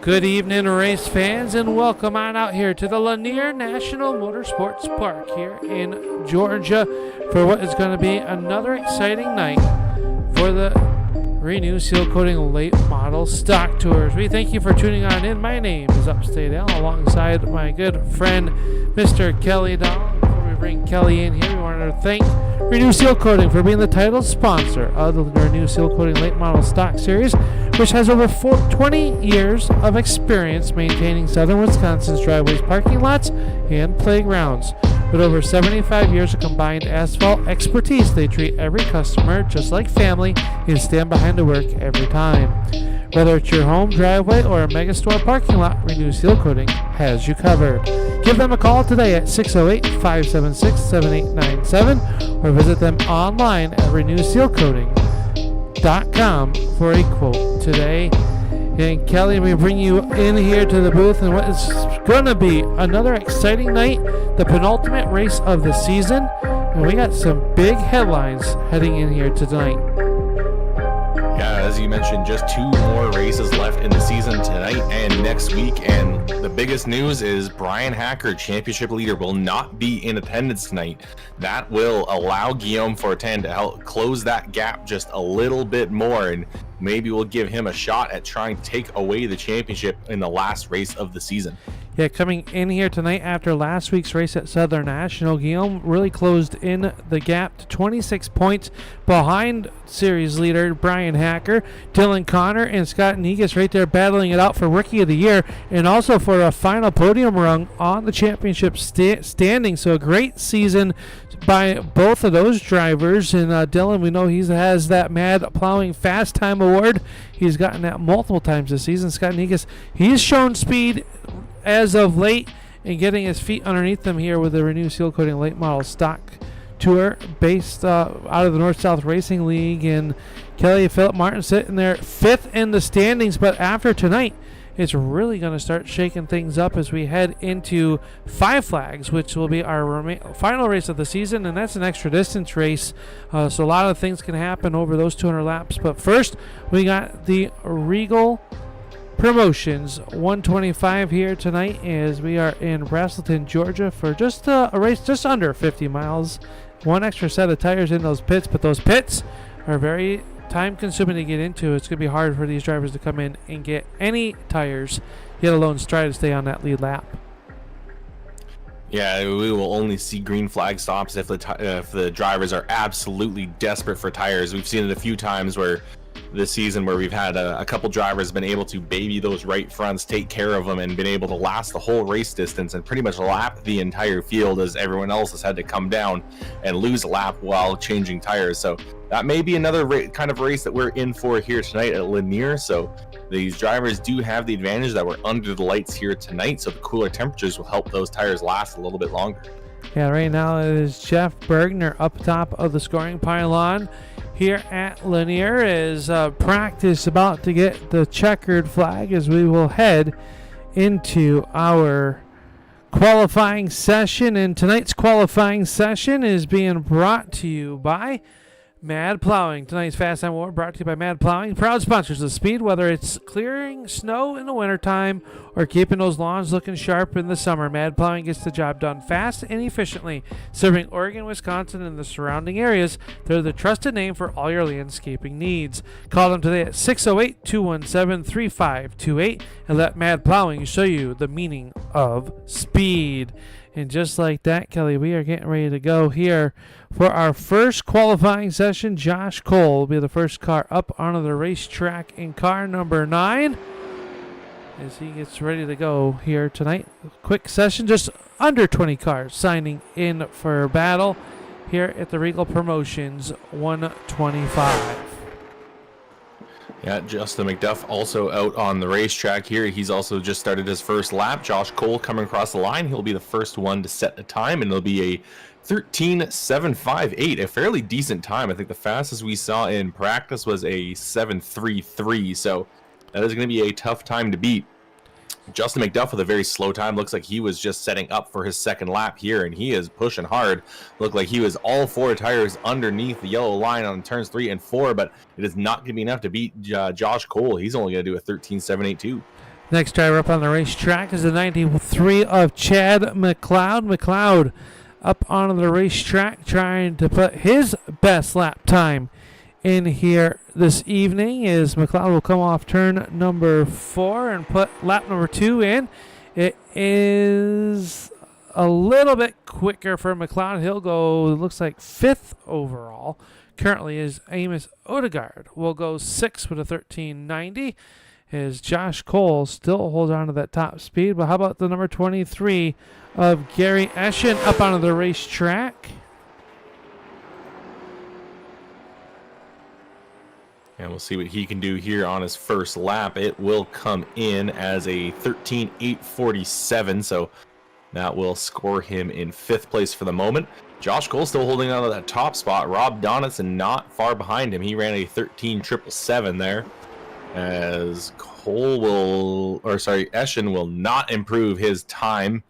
Good evening, race fans, and welcome on out here to the Lanier National Motorsports Park here in Georgia for what is going to be another exciting night for the Renu Sealcoating Late Model Stock Tours. We thank you for tuning on in. My name is Upstate Al, alongside my good friend, Mr. Kelly Dahl. Before we bring Kelly in here, we wanted to thank Renu Sealcoating for being the title sponsor of the Renu Sealcoating Late Model Stock Series, which has over 20 years of experience maintaining southern Wisconsin's driveways, parking lots, and playgrounds. With over 75 years of combined asphalt expertise, they treat every customer just like family and stand behind the work every time. Whether it's your home, driveway, or a megastore parking lot, Renu Sealcoating has you covered. Give them a call today at 608-576-7897 or visit them online at renusealcoating.com for a quote today. And Kelly, we bring you in here to the booth and what is going to be another exciting night, the penultimate race of the season. And we got some big headlines heading in here tonight. Yeah, as you mentioned, just 2 more races left in the season tonight and next week. And the biggest news is Bryan Hacker, championship leader, will not be in attendance tonight. That will allow Guillaume Fortin to help close that gap just a little bit more, and maybe we'll give him a shot at trying to take away the championship in the last race of the season. Yeah, coming in here tonight after last week's race at Southern National, Guillaume really closed in the gap to 26 points behind series leader Bryan Hacker. Dylan Connor and Scott Negus right there battling it out for Rookie of the Year and also for a final podium rung on the championship standing. So a great season by both of those drivers. And Dylan, we know he has that Mad Plowing Fast Time Award. He's gotten that multiple times this season. Scott Negus, he's shown speed as of late and getting his feet underneath them here with the Renu Sealcoating Late Model Stock Tour based out of the North-South Racing League. And Kelly, Philip Martin sitting there 5th in the standings, but after tonight it's really going to start shaking things up as we head into Five Flags, which will be our final race of the season, and that's an extra distance race. So a lot of things can happen over those 200 laps. But first, we got the Reigel Promotions 125 here tonight as we are in Braselton, Georgia for just a race just under 50 miles. One extra set of tires in those pits, but those pits are very time consuming to get into. It's going to be hard for these drivers to come in and get any tires, let alone try to stay on that lead lap. Yeah, we will only see green flag stops if the drivers are absolutely desperate for tires. We've seen it a few times where this season where we've had a couple drivers been able to baby those right fronts, take care of them, and been able to last the whole race distance and pretty much lap the entire field as everyone else has had to come down and lose a lap while changing tires. So that may be another kind of race that we're in for here tonight at Lanier. So these drivers do have the advantage that we're under the lights here tonight, so the cooler temperatures will help those tires last a little bit longer. Yeah, right now it is Jeff Bergner up top of the scoring pylon here at Lanier as practice about to get the checkered flag as we will head into our qualifying session. And tonight's qualifying session is being brought to you by Mad Plowing. Tonight's Fast Time Award brought to you by Mad Plowing, proud sponsors of Speed. Whether it's clearing snow in the wintertime or keeping those lawns looking sharp in the summer, Mad Plowing gets the job done fast and efficiently. Serving Oregon, Wisconsin, and the surrounding areas, they're the trusted name for all your landscaping needs. Call them today at 608-217-3528 and let Mad Plowing show you the meaning of speed. And just like that, Kelly, we are getting ready to go here for our first qualifying session. Josh Cole will be the first car up onto the racetrack in car number 9 as he gets ready to go here tonight. Quick session, just under 20 cars signing in for battle here at the Reigel Promotions 125. Yeah, Justin McDuff also out on the racetrack here. He's also just started his first lap. Josh Cole coming across the line. He'll be the first one to set the time, and it'll be a 13.758, a fairly decent time. I think the fastest we saw in practice was a 7.33, so that is going to be a tough time to beat. Justin McDuff with a very slow time. Looks like he was just setting up for his second lap here, and he is pushing hard. Looked like he was all 4 tires underneath the yellow line on turns 3 and 4, but it is not going to be enough to beat Josh Cole. He's only going to do a 13.782. Next driver up on the racetrack is the 93 of Chad McLeod. McLeod up on the racetrack trying to put his best lap time in here this evening. As McLeod will come off turn number 4 and put lap number 2 in. It is a little bit quicker for McLeod. He'll go, it looks like 5th overall. Currently is Amos Odegaard. Will go 6th with a 1390. As Josh Cole still holds on to that top speed. But how about the number 23 of Gary Eschen up onto the racetrack? And we'll see what he can do here on his first lap. It will come in as a 13.847, so that will score him in 5th place for the moment. Josh Cole still holding on to that top spot. Rob Donaldson not far behind him. He ran a 13.777 there. As Eschen will not improve his time.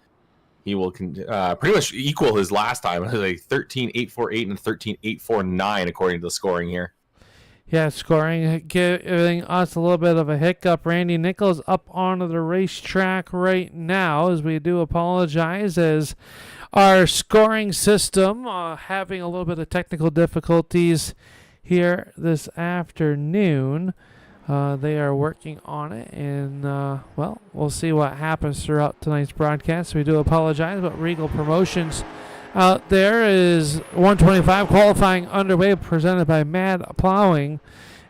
He will pretty much equal his last time. It was a 13.848 and 13.849 according to the scoring here. Yeah, scoring giving us a little bit of a hiccup. Randy Nichols up onto the racetrack right now, as we do apologize, as our scoring system having a little bit of technical difficulties here this afternoon. They are working on it, and, well, we'll see what happens throughout tonight's broadcast. We do apologize, but Reigel Promotions out there is 125 qualifying underway, presented by Mad Plowing,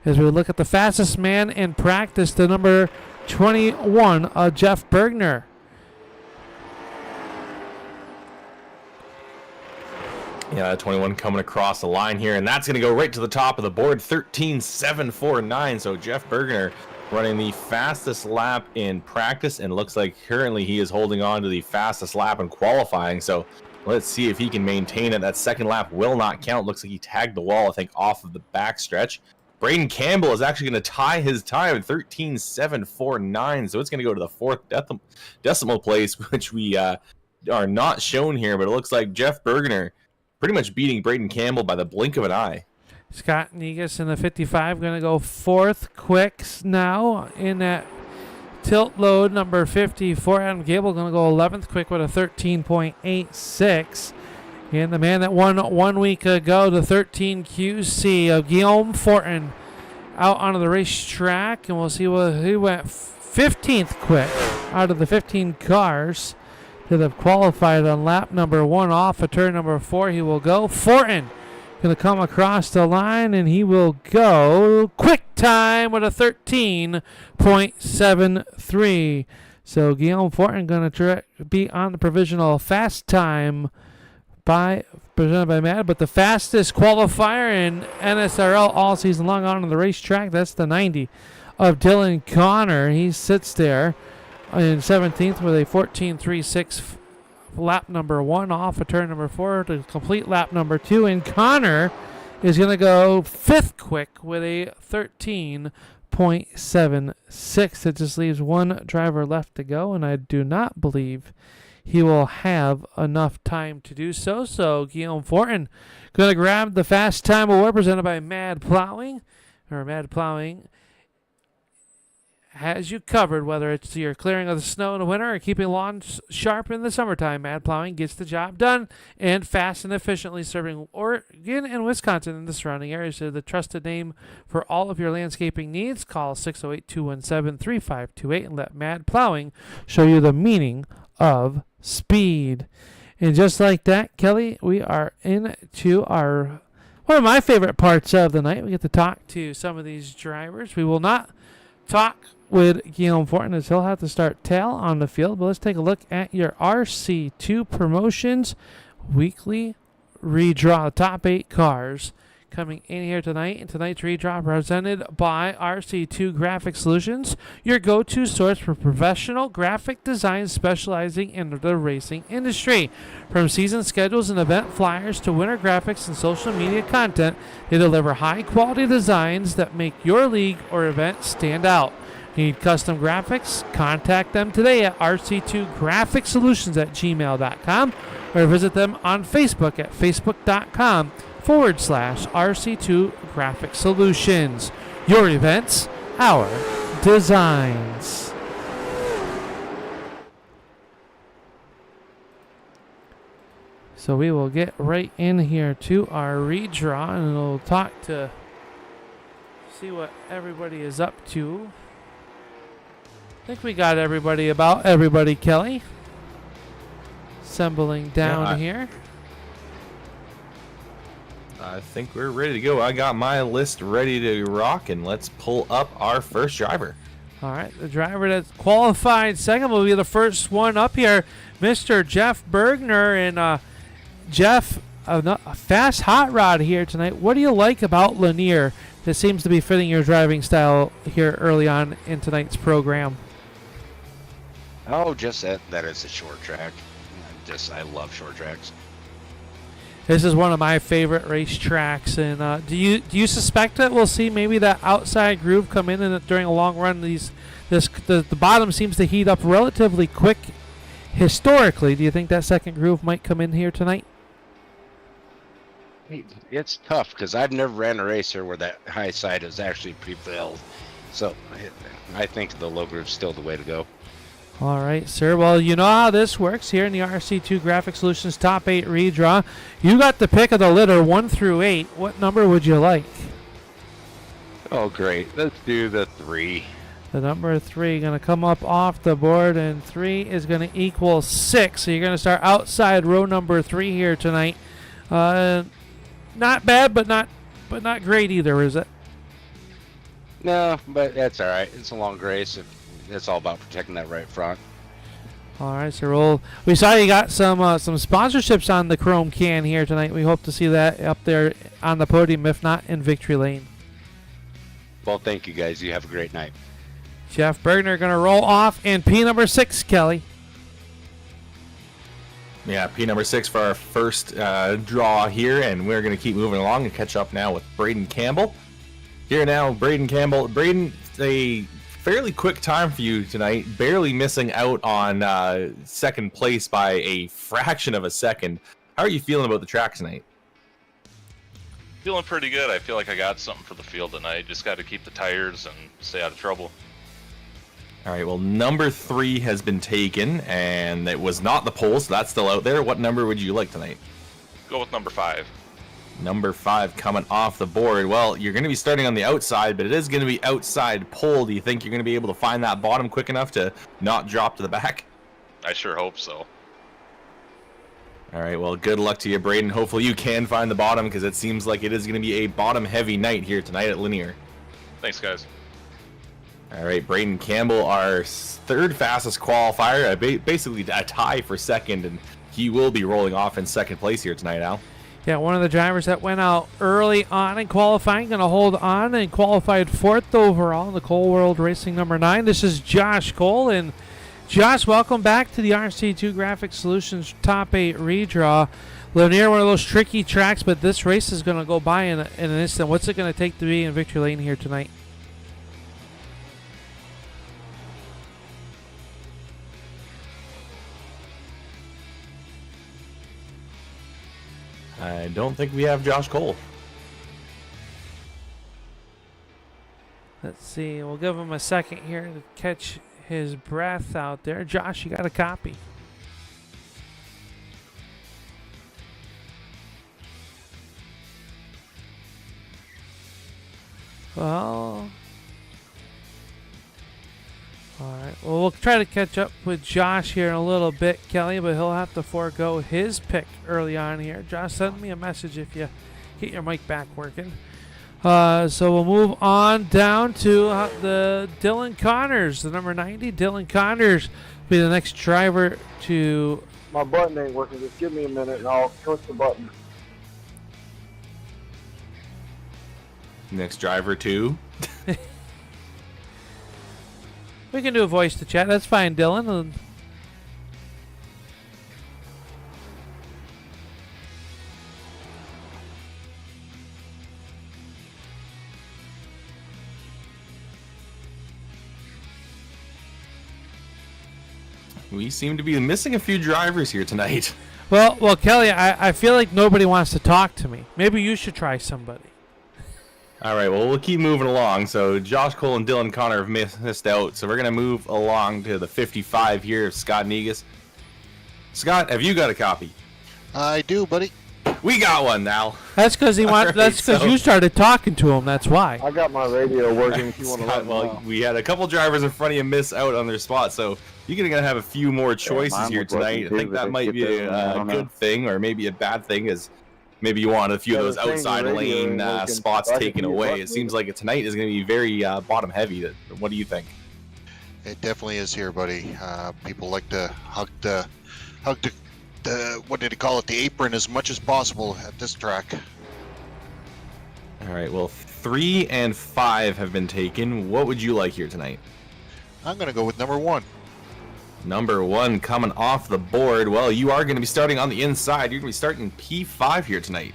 as we look at the fastest man in practice, the number 21, Jeff Bergner. Yeah, 21 coming across the line here, and that's going to go right to the top of the board, 13.749. So Jeff Bergner running the fastest lap in practice, and looks like currently he is holding on to the fastest lap in qualifying. So let's see if he can maintain it. That second lap will not count. Looks like he tagged the wall, I think, off of the backstretch. Braden Campbell is actually going to tie his time at 13.749. So it's going to go to the 4th decimal place, which we are not shown here. But it looks like Jeff Bergner pretty much beating Braden Campbell by the blink of an eye. Scott Negus in the 55 going to go 4th quick now in that tilt load. Number 54, Adam Gable, going to go 11th quick with a 13.86. And the man that won 1 week ago, the 13 QC of Guillaume Fortin, out onto the racetrack. And we'll see what he went 15th quick out of the 15 cars that have qualified on lap number 1 off of turn number 4. He will go. Fortin going to come across the line, and he will go quick time with a 13.73. So Guillaume Fortin going to be on the provisional fast time presented by Mad, but the fastest qualifier in NSRL all season long on the racetrack, that's the 90 of Dylan Connor. He sits there in 17th with a 14.36 lap number 1 off of turn number 4 to complete lap number 2, and Connor is going to go 5th quick with a 13.76. It just leaves one driver left to go, and I do not believe he will have enough time to do so. So Guillaume Fortin going to grab the fast time award presented by Mad Plowing. Mad Plowing has you covered, whether it's your clearing of the snow in the winter or keeping lawns sharp in the summertime. Mad Plowing gets the job done, and fast and efficiently serving Oregon and Wisconsin and the surrounding areas. They're the trusted name for all of your landscaping needs. Call 608-217-3528 and let Mad Plowing show you the meaning of speed. And just like that, Kelly, we are into our one of my favorite parts of the night. We get to talk to some of these drivers. We will not talk with Guillaume Fortin, as he'll have to start tail on the field. But let's take a look at your RC2 Promotions weekly redraw. Top 8 cars coming in here tonight. And tonight's redraw presented by RC2 Graphic Solutions, your go-to source for professional graphic design specializing in the racing industry. From season schedules and event flyers to winter graphics and social media content, they deliver high-quality designs that make your league or event stand out. Need custom graphics? Contact them today at rc2graphicsolutions@gmail.com or visit them on Facebook at facebook.com/RC2 Graphic Solutions. Your events, our designs. So we will get right in here to our redraw, and we'll talk to see what everybody is up to. I think we got everybody, Kelly. Assembling down here. I think we're ready to go. I got my list ready to rock, and let's pull up our first driver. All right, the driver that's qualified second will be the first one up here, Mr. Jeff Bergner. And Jeff, a fast hot rod here tonight. What do you like about Lanier that seems to be fitting your driving style here early on in tonight's program? Oh, just that it's a short track. I love short tracks. This is one of my favorite race tracks, and do you suspect that we'll see maybe that outside groove come in and during a long run? The bottom seems to heat up relatively quick. Historically, do you think that second groove might come in here tonight? It's tough because I've never ran a racer where that high side is actually pre-filled, so I think the low groove's still the way to go. All right, sir. Well, you know how this works here in the RC2 Graphic Solutions Top 8 redraw. You got the pick of the litter 1 through 8. What number would you like? Oh, great. Let's do the 3. The number 3 going to come up off the board, and 3 is going to equal 6. So you're going to start outside row number 3 here tonight. Not bad, but not great either, is it? No, but that's all right. It's a long race. It's all about protecting that right front. All right, so we saw you got some sponsorships on the chrome can here tonight. We hope to see that up there on the podium, if not in victory lane. Well, thank you, guys. You have a great night. Jeff Bergner going to roll off in P number 6, Kelly. Yeah, P number 6 for our first draw here, and we're going to keep moving along and catch up now with Braden Campbell. Here now, Braden Campbell. Braden, a fairly quick time for you tonight, barely missing out on second place by a fraction of a second. How are you feeling about the track tonight? Feeling pretty good. I feel like I got something for the field tonight. Just got to keep the tires and stay out of trouble. All right, well, number 3 has been taken, and it was not the pole, so that's still out there. What number would you like tonight? Go with number 5. Number 5 coming off the board. Well, you're going to be starting on the outside, but it is going to be outside pole. Do you think you're going to be able to find that bottom quick enough to not drop to the back? I sure hope so. All right, well, good luck to you, Braden. Hopefully you can find the bottom, because it seems like it is going to be a bottom-heavy night here tonight at Lanier. Thanks, guys. All right, Braden Campbell, our third fastest qualifier, basically a tie for second, and he will be rolling off in second place here tonight, Al. Yeah, one of the drivers that went out early on in qualifying, going to hold on and qualified 4th overall in the Cole World Racing number 9. This is Josh Cole. And Josh, welcome back to the RC2 Graphic Solutions Top 8 redraw. Lanier, one of those tricky tracks, but this race is going to go by in an instant. What's it going to take to be in victory lane here tonight? I don't think we have Josh Cole. Let's see. We'll give him a second here to catch his breath out there. Josh, you got a copy. Well, all right. Well, we'll try to catch up with Josh here in a little bit, Kelly, but he'll have to forego his pick early on here. Josh, send me a message if you get your mic back working. So we'll move on down to the Dylan Connors, the number 90. Dylan Connors will be the next driver to... My button ain't working. Just give me a minute and I'll push the button. Next driver to... We can do a voice to chat. That's fine, Dylan. We seem to be missing a few drivers here tonight. Well, Kelly, I feel like nobody wants to talk to me. Maybe you should try somebody. All right, well, we'll keep moving along. So Josh Cole and Dylan Connor have missed out. So we're going to move along to the 55 here of Scott Negus. Scott, have you got a copy? I do, buddy. We got one now. That's because he wants. Alright, That's because so- you started talking to him. That's why. I got my radio working if you want to let Scott, me well, know. we had a couple drivers in front of you miss out on their spot, so you're gonna have a few more choices mine here was working tonight. I too, think but that they might skipped be over me. I a don't know. good thing, or maybe a bad thing, is maybe you want a few Yeah, of those the thing, the outside radio lane ain't working. spots I can taken see your away. button. It seems like tonight is gonna be very bottom heavy. What do you think? It definitely is here, buddy. People like to hug the what did he call it? The apron as much as possible at this track. All right, well, 3 and 5 have been taken. What would you like here tonight? I'm gonna go with number 1. Number 1 coming off the board. Well, you are going to be starting on the inside. You're going to be starting P5 here tonight.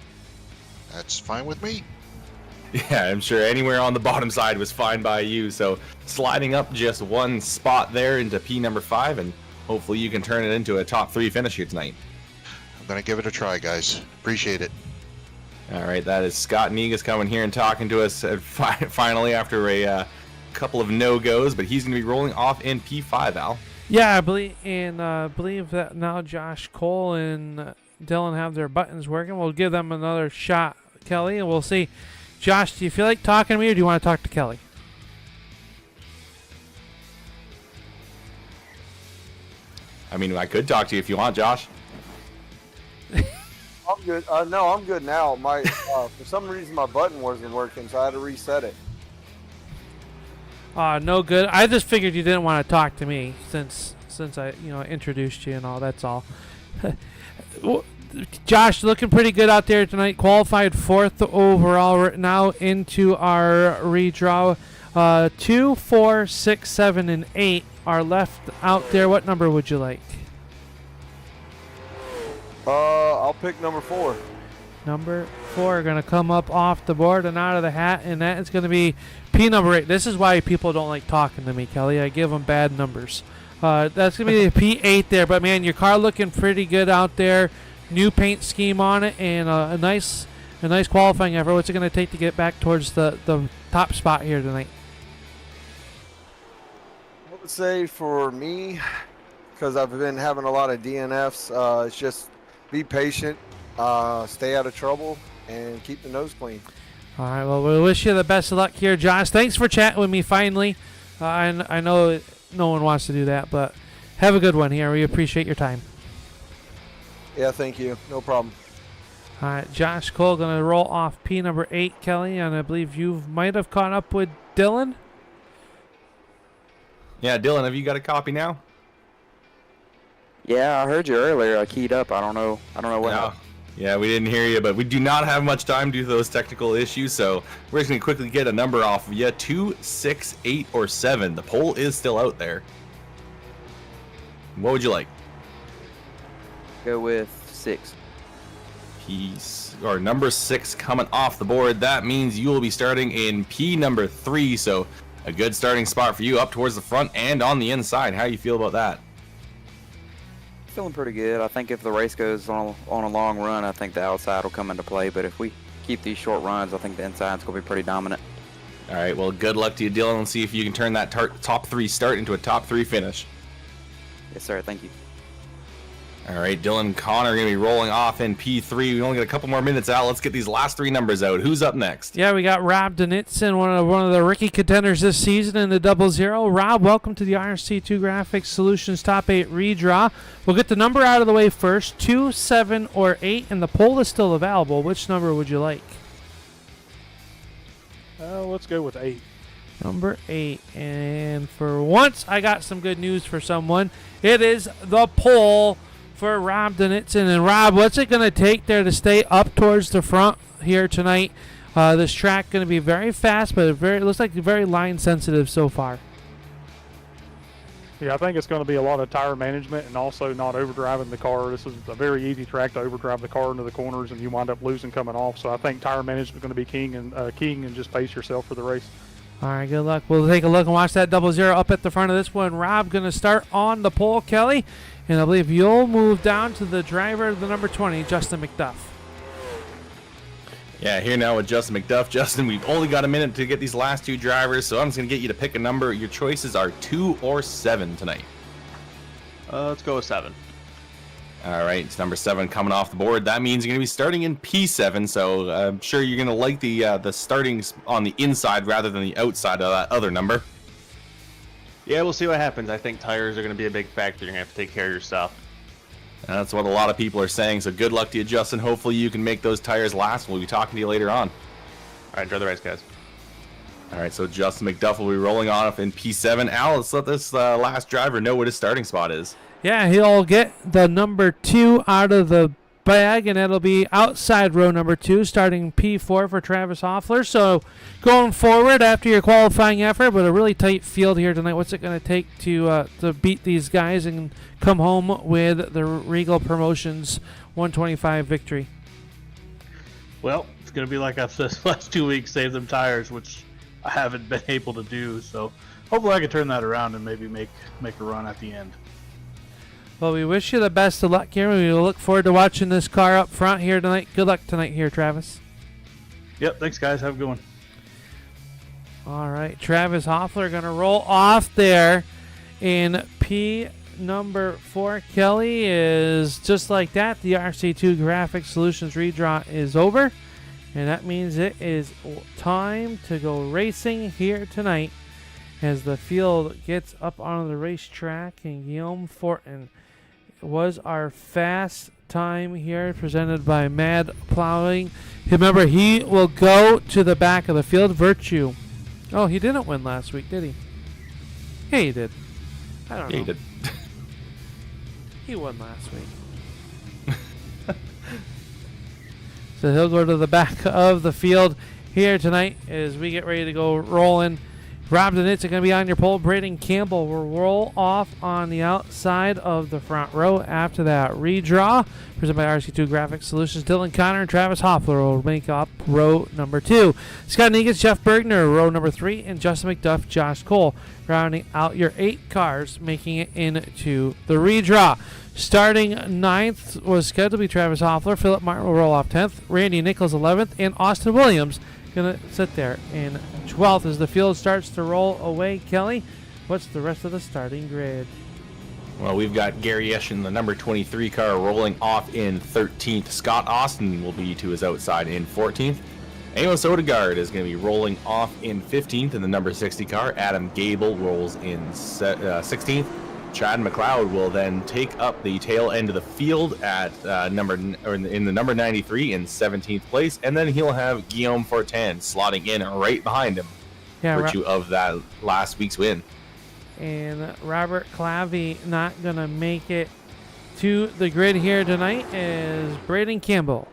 That's fine with me. Yeah, I'm sure anywhere on the bottom side was fine by you. So sliding up just one spot there into P number 5, and hopefully you can turn it into a top 3 finish here tonight. I'm gonna give it a try, guys. Appreciate it. All right, that is Scott Negus coming here and talking to us finally after a couple of no-goes, but he's going to be rolling off in P5, Al. Yeah, I believe that now Josh Cole and Dylan have their buttons working. We'll give them another shot, Kelly, and we'll see. Josh, do you feel like talking to me, or do you want to talk to Kelly? I mean, I could talk to you if you want, Josh. I'm good. No, I'm good now. My for some reason my button wasn't working, so I had to reset it. No good. I just figured you didn't want to talk to me since I introduced you and all. That's all. Well, Josh, looking pretty good out there tonight. Qualified 4th overall right now into our redraw. 2, 4, 6, 7, and 8 are left out there. What number would you like? I'll pick number 4. Number 4 going to come up off the board and out of the hat, and that is going to be P number 8. This is why people don't like talking to me, Kelly. I give them bad numbers. That's going to be the P8 there, but man, your car looking pretty good out there. New paint scheme on it, and a nice qualifying effort. What's it going to take to get back towards the top spot here tonight? I would say for me, because I've been having a lot of DNFs, it's just be patient, stay out of trouble, and keep the nose clean. All right, well, we wish you the best of luck here, Josh. Thanks for chatting with me finally. I know no one wants to do that, but have a good one here. We appreciate your time. Yeah, thank you. No problem. All right, Josh Cole going to roll off P number 8, Kelly, and I believe you might have caught up with Dylan. Yeah, Dylan, have you got a copy now? Yeah, I heard you earlier. I keyed up. I don't know what No. happened. Yeah, we didn't hear you, but we do not have much time due to those technical issues, so we're just going to quickly get a number off of you. 2, 6, 8, or 7. The poll is still out there. What would you like? Go with 6. Number 6 coming off the board. That means you will be starting in P number 3, so a good starting spot for you up towards the front and on the inside. How do you feel about that? Feeling pretty good. I think if the race goes on a long run, I think the outside will come into play. But if we keep these short runs, I think the inside's going to be pretty dominant. All right, well, good luck to you, Dylan, and see if you can turn that top 3 start into a top 3 finish. Yes, sir. Thank you. All right, Dylan and Connor are going to be rolling off in P3. We only got a couple more minutes out. Let's get these last 3 numbers out. Who's up next? Yeah, we got Rob Denitzen, one of the rookie contenders this season in the 00. Rob, welcome to the RC2 Graphics Solutions Top 8 redraw. We'll get the number out of the way first, 2, 7, or 8, and the poll is still available. Which number would you like? Let's go with 8. Number 8. And for once, I got some good news for someone. It is the poll for Rob Denitzen. And Rob, what's it going to take there to stay up towards the front here tonight? This track going to be very fast, but it looks like very line sensitive so far. Yeah, I think it's going to be a lot of tire management and also not overdriving the car. This is a very easy track to overdrive the car into the corners, and you wind up losing coming off. So I think tire management is going to be key and just pace yourself for the race. All right, good luck. We'll take a look and watch that 00 up at the front of this one. Rob going to start on the pole, Kelly. And I believe you'll move down to the driver, the number 20, Justin McDuff. Yeah, here now with Justin McDuff. Justin, we've only got a minute to get these last 2 drivers, so I'm just going to get you to pick a number. Your choices are 2 or 7 tonight. Let's go with 7. All right, it's number 7 coming off the board. That means you're going to be starting in P7, so I'm sure you're going to like the startings on the inside rather than the outside of that other number. Yeah, we'll see what happens. I think tires are going to be a big factor. You're going to have to take care of yourself. And that's what a lot of people are saying, so good luck to you, Justin. Hopefully you can make those tires last. We'll be talking to you later on. All right, enjoy the race, guys. All right, so Justin McDuff will be rolling off in P7. Al, let's let this last driver know what his starting spot is. Yeah, he'll get the number 2 out of the bag, and it'll be outside row number 2, starting P4 for Travis Hoffler. So going forward after your qualifying effort, but a really tight field here tonight, what's it going to take to beat these guys and come home with the Reigel Promotions 125 victory? Well, it's going to be like I've said the last 2 weeks, save them tires, which I haven't been able to do. So hopefully I can turn that around and maybe make a run at the end. Well, we wish you the best of luck here. We look forward to watching this car up front here tonight. Good luck tonight here, Travis. Yep, thanks, guys. Have a good one. All right, Travis Hoffler going to roll off there in P number 4. Kelly is just like that. The RC2 Graphics Solutions redraw is over, and that means it is time to go racing here tonight as the field gets up onto the racetrack, and Guillaume Fortin was our fast time here, presented by Mad Plowing. Remember, he will go to the back of the field. Virtue. Oh, he didn't win last week, did he? Yeah, he did. I don't know. Yeah, he did. He won last week. So he'll go to the back of the field here tonight as we get ready to go rolling. Rob Denitz are going to be on your pole. Braden Campbell will roll off on the outside of the front row after that redraw. Presented by RC2 Graphics Solutions. Dylan Connor and Travis Hoffler will make up row number 2. Scott Negus, Jeff Bergner, row number 3. And Justin McDuff, Josh Cole, rounding out your 8 cars, making it into the redraw. Starting 9th was scheduled to be Travis Hoffler. Philip Martin will roll off 10th. Randy Nichols 11th. And Austin Williams going to sit there in 12th as the field starts to roll away. Kelly, what's the rest of the starting grid? Well, we've got Gary Eschen, the number 23 car, rolling off in 13th. Scott Austin will be to his outside in 14th. Amos Odegaard is going to be rolling off in 15th in the number 60 car. Adam Gable rolls in 16th. Chad McLeod will then take up the tail end of the field at in the number 93 in 17th place, and then he'll have Guillaume Fortin slotting in right behind him, virtue of that last week's win. And Robert Clavey not going to make it to the grid here tonight as Braden Campbell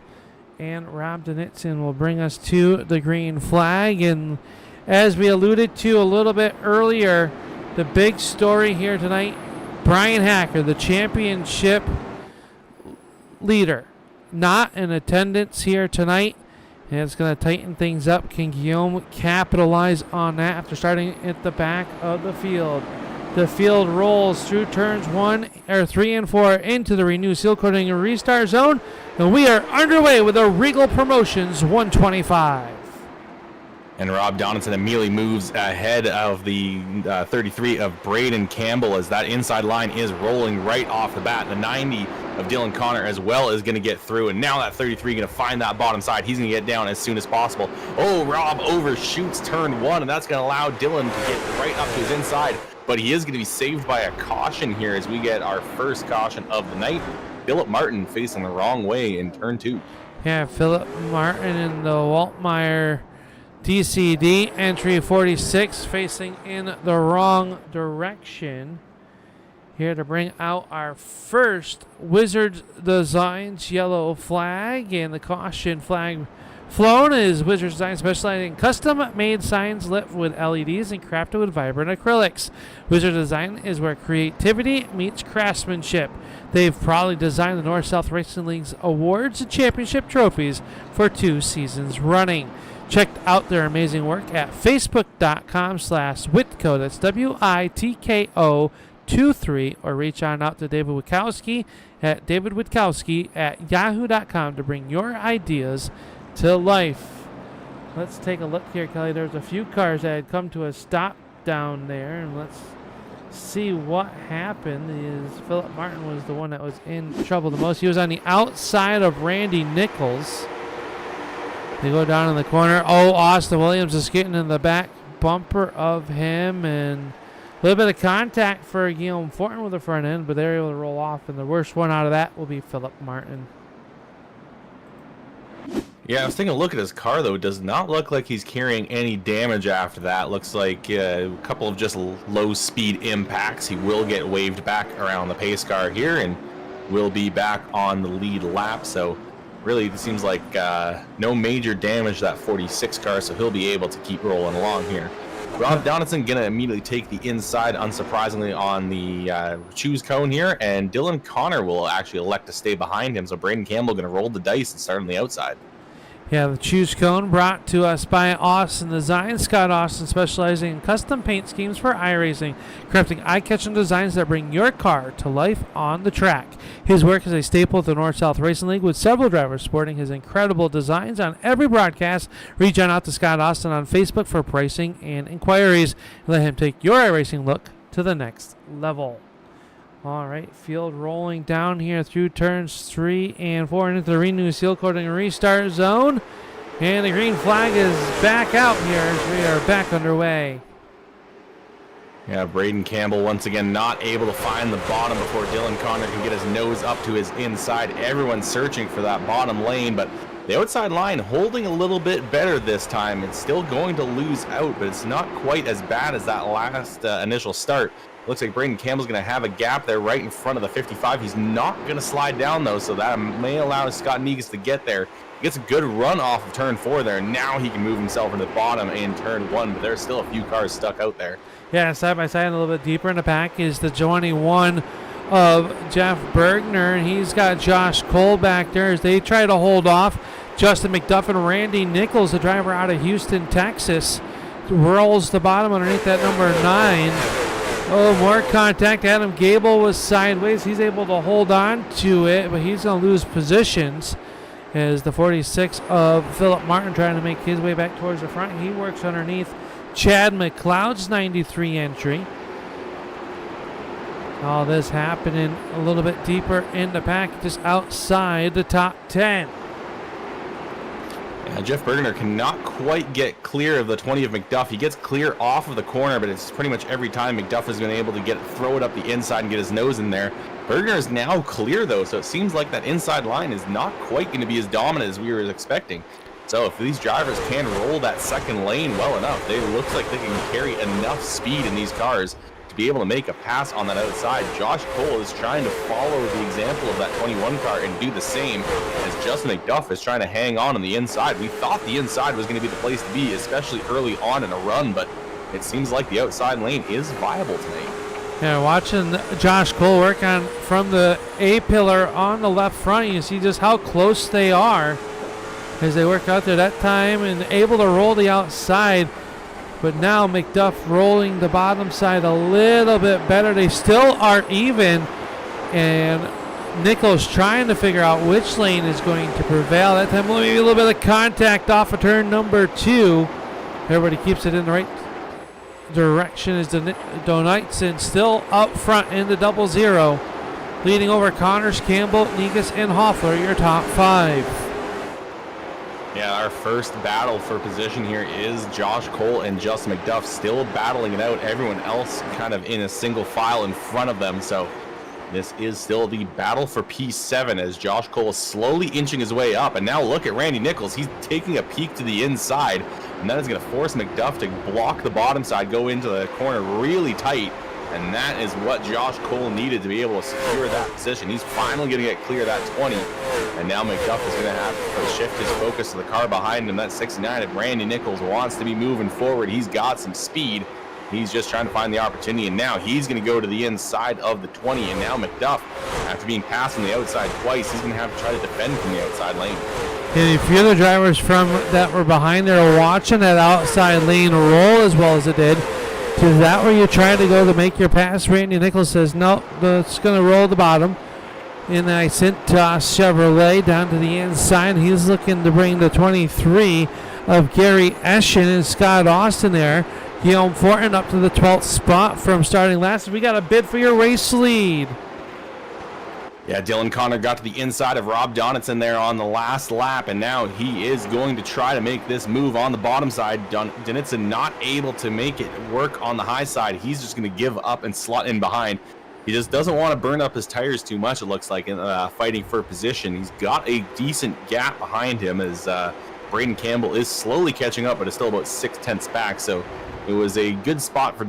and Rob Denitzen will bring us to the green flag. And as we alluded to a little bit earlier, the big story here tonight, Bryan Hacker, the championship leader, not in attendance here tonight, and it's going to tighten things up. Can Guillaume capitalize on that after starting at the back of the field? The field rolls through turns 3 and 4 into the Renu Sealcoating and restart zone, and we are underway with the Reigel Promotions 125. And Rob Donaldson immediately moves ahead of the 33 of Braden Campbell as that inside line is rolling right off the bat. The 90 of Dylan Connor as well is going to get through, and now that 33 going to find that bottom side. He's going to get down as soon as possible. Oh, Rob overshoots turn 1, and that's going to allow Dylan to get right up to his inside. But he is going to be saved by a caution here as we get our first caution of the night. Philip Martin facing the wrong way in turn 2. Yeah, Philip Martin in the Waltmeyer DCD entry 46 facing in the wrong direction. Here to bring out our first Wizards Designs yellow flag, and the caution flag flown is Wizards Design, specializing in custom-made signs lit with LEDs and crafted with vibrant acrylics. Wizards Design is where creativity meets craftsmanship. They've proudly designed the North-South Racing League's awards and championship trophies for 2 seasons running. Check out their amazing work at facebook.com/Witco. That's WITKO23, or reach on out to David Witkowski at davidwitkowski@yahoo.com to bring your ideas to life. Let's take a look here, Kelly. There's a few cars that had come to a stop down there, and let's see what happened. Is Philip Martin was the one that was in trouble the most. He was on the outside of Randy Nichols. They go down in the corner. Oh, Austin Williams is getting in the back bumper of him, and a little bit of contact for Guillaume Fortin with the front end, but they're able to roll off, and the worst one out of that will be Philip Martin. Yeah, I was taking a look at his car, though. It does not look like he's carrying any damage after that. Looks like a couple of just low-speed impacts. He will get waved back around the pace car here and will be back on the lead lap. So really, it seems like no major damage to that 46 car, so he'll be able to keep rolling along here. Rob Donaldson going to immediately take the inside, unsurprisingly, on the choose cone here, and Dylan Connor will actually elect to stay behind him, so Braden Campbell going to roll the dice and start on the outside. Yeah, the choose cone brought to us by Austin Design. Scott Austin, specializing in custom paint schemes for iRacing, crafting eye-catching designs that bring your car to life on the track. His work is a staple at the North-South Racing League, with several drivers sporting his incredible designs on every broadcast. Reach out to Scott Austin on Facebook for pricing and inquiries. Let him take your iRacing look to the next level. All right, field rolling down here through turns 3 and 4 into the Renu Sealcoating restart zone. And the green flag is back out here as we are back underway. Yeah, Braden Campbell once again not able to find the bottom before Dylan Connor can get his nose up to his inside. Everyone's searching for that bottom lane, but the outside line holding a little bit better this time. It's still going to lose out, but it's not quite as bad as that last initial start. Looks like Braden Campbell's going to have a gap there right in front of the 55. He's not going to slide down, though, so that may allow Scott Negus to get there. He gets a good run off of turn 4 there. Now he can move himself into the bottom in turn 1, but there's still a few cars stuck out there. Yeah, side by side, a little bit deeper in the pack is the 21 of Jeff Bergner. He's got Josh Cole back there as they try to hold off Justin McDuff and Randy Nichols, the driver out of Houston, Texas. Rolls the bottom underneath that number 9. Oh, more contact. Adam Gable was sideways. He's able to hold on to it, but he's going to lose positions as the 46 of Philip Martin trying to make his way back towards the front. He works underneath Chad McLeod's 93 entry. All this happening a little bit deeper in the pack, just outside the top 10. Jeff Bergner cannot quite get clear of the 20 of McDuff. He gets clear off of the corner, but it's pretty much every time McDuff has been able to throw it up the inside and get his nose in there. Bergner is now clear, though, so it seems like that inside line is not quite going to be as dominant as we were expecting. So if these drivers can roll that second lane well enough, they look like they can carry enough speed in these cars to be able to make a pass on that outside. Josh Cole is trying to follow the example of that 21 car and do the same as Justin McDuff is trying to hang on the inside. We thought the inside was going to be the place to be, especially early on in a run, but it seems like the outside lane is viable tonight. Yeah, watching Josh Cole work on from the A-pillar on the left front, you see just how close they are as they work out there that time and able to roll the outside. But now McDuff rolling the bottom side a little bit better. They still are even, and Nichols trying to figure out which lane is going to prevail. That time maybe a little bit of contact off of turn number 2. Everybody keeps it in the right direction as Donitson still up front in the 00, leading over Connors, Campbell, Negus, and Hoffler, your top 5. Yeah, our first battle for position here is Josh Cole and Justin McDuff still battling it out. Everyone else kind of in a single file in front of them. So this is still the battle for P7 as Josh Cole is slowly inching his way up. And now look at Randy Nichols. He's taking a peek to the inside. And that is going to force McDuff to block the bottom side, go into the corner really tight. And that is what Josh Cole needed to be able to secure that position. He's finally going to get clear of that 20. And now McDuff is going to have to shift his focus to the car behind him. That 69. If Randy Nichols wants to be moving forward, he's got some speed. He's just trying to find the opportunity. And now he's going to go to the inside of the 20. And now McDuff, after being passed on the outside twice, he's going to have to try to defend from the outside lane. And if you're the drivers from that were behind there are watching that outside lane roll as well as it did, is that where you're trying to go to make your pass? Randy Nichols says, no, it's going to roll the bottom. And I sent Chevrolet down to the inside. He's looking to bring the 23 of Gary Eschen and Scott Austin there. Guillaume Fortin up to the 12th spot from starting last. We got a bid for your race lead. Yeah, Dylan Connor got to the inside of Rob Donaldson there on the last lap, and now he is going to try to make this move on the bottom side. Donaldson not able to make it work on the high side. He's just going to give up and slot in behind. He just doesn't want to burn up his tires too much, it looks like, in fighting for position. He's got a decent gap behind him as Braden Campbell is slowly catching up, but is still about 6/10 back. So it was a good spot for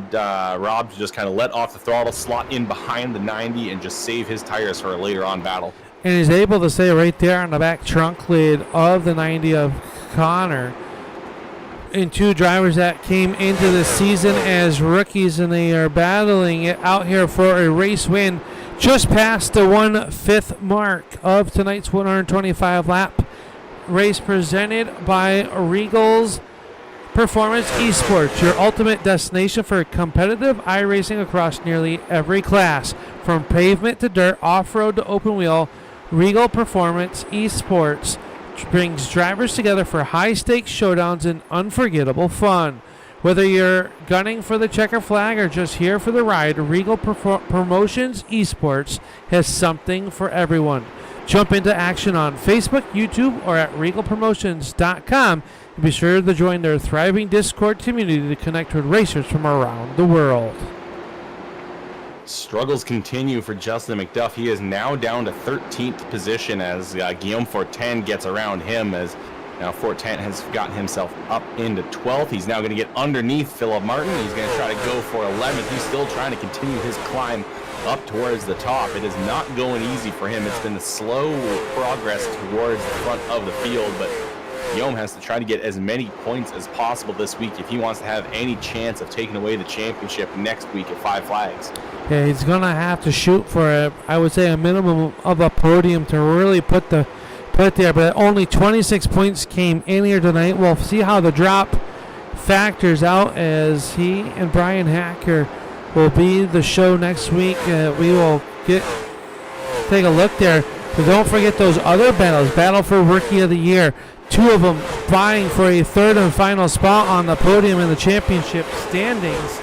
Rob to just kind of let off the throttle, slot in behind the 90, and just save his tires for a later on battle. And he's able to stay right there on the back trunk lid of the 90 of Connor. And two drivers that came into the season as rookies, and they are battling it out here for a race win just past the 1/5 mark of tonight's 125 lap race, presented by Reigel Performance Esports, your ultimate destination for competitive iRacing across nearly every class. From pavement to dirt, off-road to open wheel, Reigel Performance Esports brings drivers together for high-stakes showdowns and unforgettable fun. Whether you're gunning for the checker flag or just here for the ride, Reigel Promotions Esports has something for everyone. Jump into action on Facebook, YouTube, or at ReigelPromotions.com. And be sure to join their thriving Discord community to connect with racers from around the world. Struggles continue for Justin McDuff. He is now down to 13th position as Guillaume Fortin gets around him, as now Fortin has gotten himself up into 12th. He's now going to get underneath Philip Martin. He's going to try to go for 11th. He's still trying to continue his climb up towards the top. It is not going easy for him. It's been a slow progress towards the front of the field, but Guillaume has to try to get as many points as possible this week if he wants to have any chance of taking away the championship next week at Five Flags. Yeah, he's going to have to shoot for, I would say, a minimum of a podium to really put there. But only 26 points came in here tonight. We'll see how the drop factors out as he and Bryan Hacker will be the show next week. We will take a look there. But don't forget those other battles. Battle for Rookie of the Year. Two of them vying for a third and final spot on the podium in the championship standings.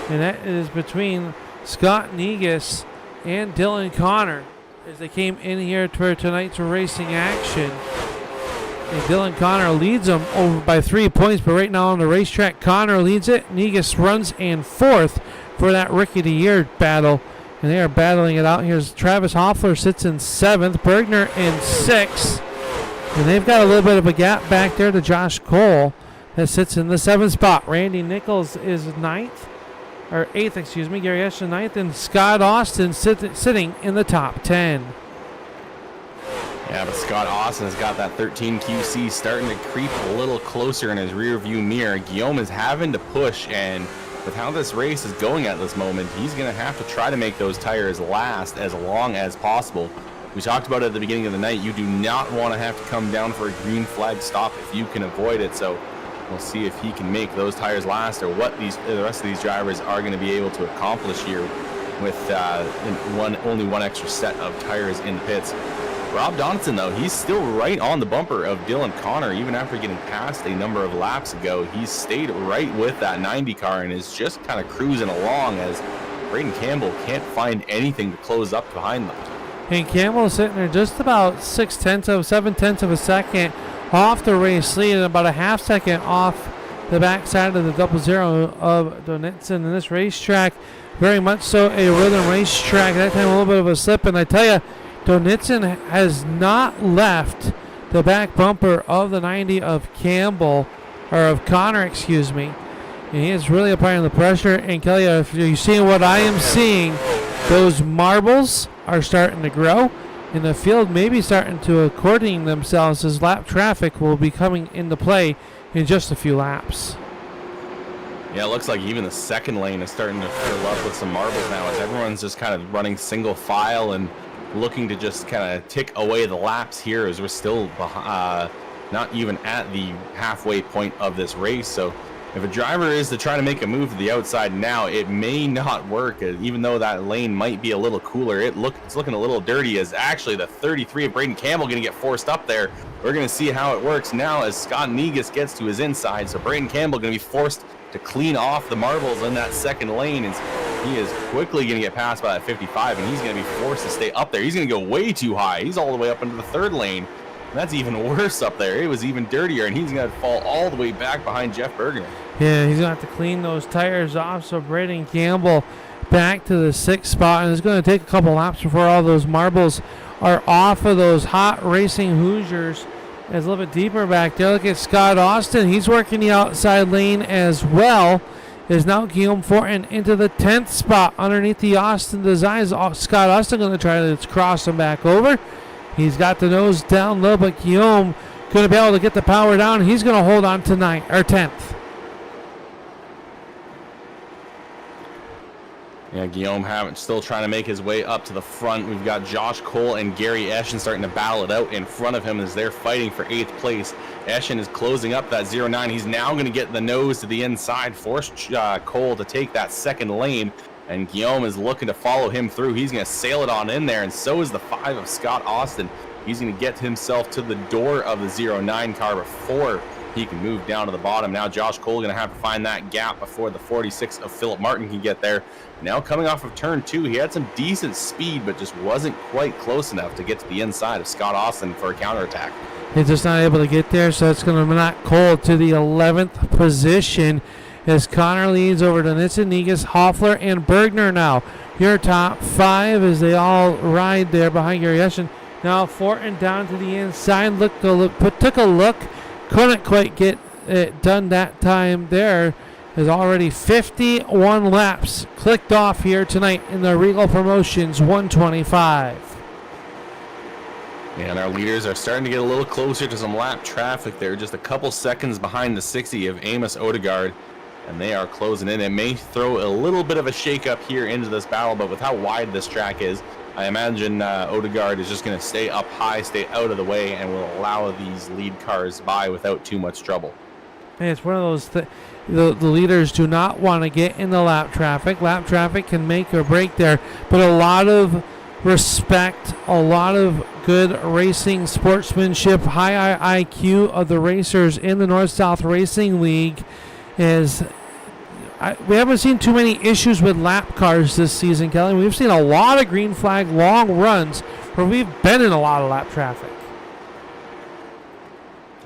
And that is between Scott Negus and Dylan Connor as they came in here for tonight's racing action. And Dylan Connor leads them over by 3 points, but right now on the racetrack, Connor leads it. Negus runs in fourth for that Rookie of the Year battle. And they are battling it out. Here's Travis Hoffler sits in 7th, Bergner in 6th. And they've got a little bit of a gap back there to Josh Cole that sits in the 7th spot. Randy Nichols is 8th, Gary Ashton 9th, and Scott Austin sitting in the top 10. Yeah, but Scott Austin has got that 13 QC starting to creep a little closer in his rear view mirror. Guillaume is having to push, and with how this race is going at this moment, he's going to have to try to make those tires last as long as possible. We talked about it at the beginning of the night. You do not want to have to come down for a green flag stop if you can avoid it. So we'll see if he can make those tires last, or what the rest of these drivers are going to be able to accomplish here with only one extra set of tires in the pits. Rob Donaldson, though, he's still right on the bumper of Dylan Connor. Even after getting past a number of laps ago, he's stayed right with that 90 car and is just kind of cruising along as Braden Campbell can't find anything to close up behind them. And Campbell is sitting there just about 7/10 of a second off the race lead and about a half second off the backside of the 00 of Donaldson. In this racetrack, very much so a rhythm racetrack. That time a little bit of a slip, and I tell you, Donaldson has not left the back bumper of the 90 of Connor, excuse me. And he is really applying the pressure. And Kelly, if you're seeing what I am seeing, those marbles are starting to grow, and the field may be starting to according themselves as lap traffic will be coming into play in just a few laps. Yeah, it looks like even the second lane is starting to fill up with some marbles now as everyone's just kind of running single file and looking to just kind of tick away the laps here as we're still not even at the halfway point of this race. So If a driver is to try to make a move to the outside now, it may not work. Even though that lane might be a little cooler, it's looking a little dirty. As actually the 33 of Braden Campbell going to get forced up there. We're going to see how it works now as Scott Negus gets to his inside. So Braden Campbell going to be forced to clean off the marbles in that second lane. And he is quickly going to get passed by that 55, and he's going to be forced to stay up there. He's going to go way too high. He's all the way up into the third lane. And that's even worse up there. It was even dirtier, and he's going to fall all the way back behind Jeff Bergner. Yeah, he's going to have to clean those tires off. So Braden Campbell back to the 6th spot, and it's going to take a couple laps before all those marbles are off of those hot racing Hoosiers. It's a little bit deeper back there. Look at Scott Austin. He's working the outside lane as well. Is now Guillaume Fortin into the 10th spot underneath the Austin designs. Scott Austin going to try to cross him back over. He's got the nose down low, but Guillaume going to be able to get the power down. He's going to hold on to 10th. Yeah, Guillaume still trying to make his way up to the front. We've got Josh Cole and Gary Eschen starting to battle it out in front of him as they're fighting for 8th place. Eschen is closing up that 09. He's now going to get the nose to the inside, force Cole to take that second lane, and Guillaume is looking to follow him through. He's going to sail it on in there, and so is the 5 of Scott Austin. He's going to get himself to the door of the 09 car before he can move down to the bottom. Now Josh Cole going to have to find that gap before the 46 of Philip Martin can get there. Now coming off of turn 2, he had some decent speed, but just wasn't quite close enough to get to the inside of Scott Austin for a counterattack. He's just not able to get there, so it's going to knock Cole to the 11th position as Connor leads over to Nitzen, Negus, Hoffler, and Bergner now. Your top 5 as they all ride there behind Gary Eschen. Now Fortin down to the inside, took a look, couldn't quite get it done that time there. There's already 51 laps clicked off here tonight in the Reigel Promotions 125. And our leaders are starting to get a little closer to some lap traffic there, just a couple seconds behind the 60 of Amos Odegaard, and they are closing in. It may throw a little bit of a shake-up here into this battle, but with how wide this track is, I imagine Odegaard is just going to stay up high, stay out of the way, and will allow these lead cars by without too much trouble. Hey, it's one of those the leaders do not want to get in the lap traffic. Lap traffic can make or break there, but a lot of respect, a lot of good racing sportsmanship, high IQ of the racers in the North-South Racing League is... we haven't seen too many issues with lap cars this season, Kelly. We've seen a lot of green flag long runs where we've been in a lot of lap traffic.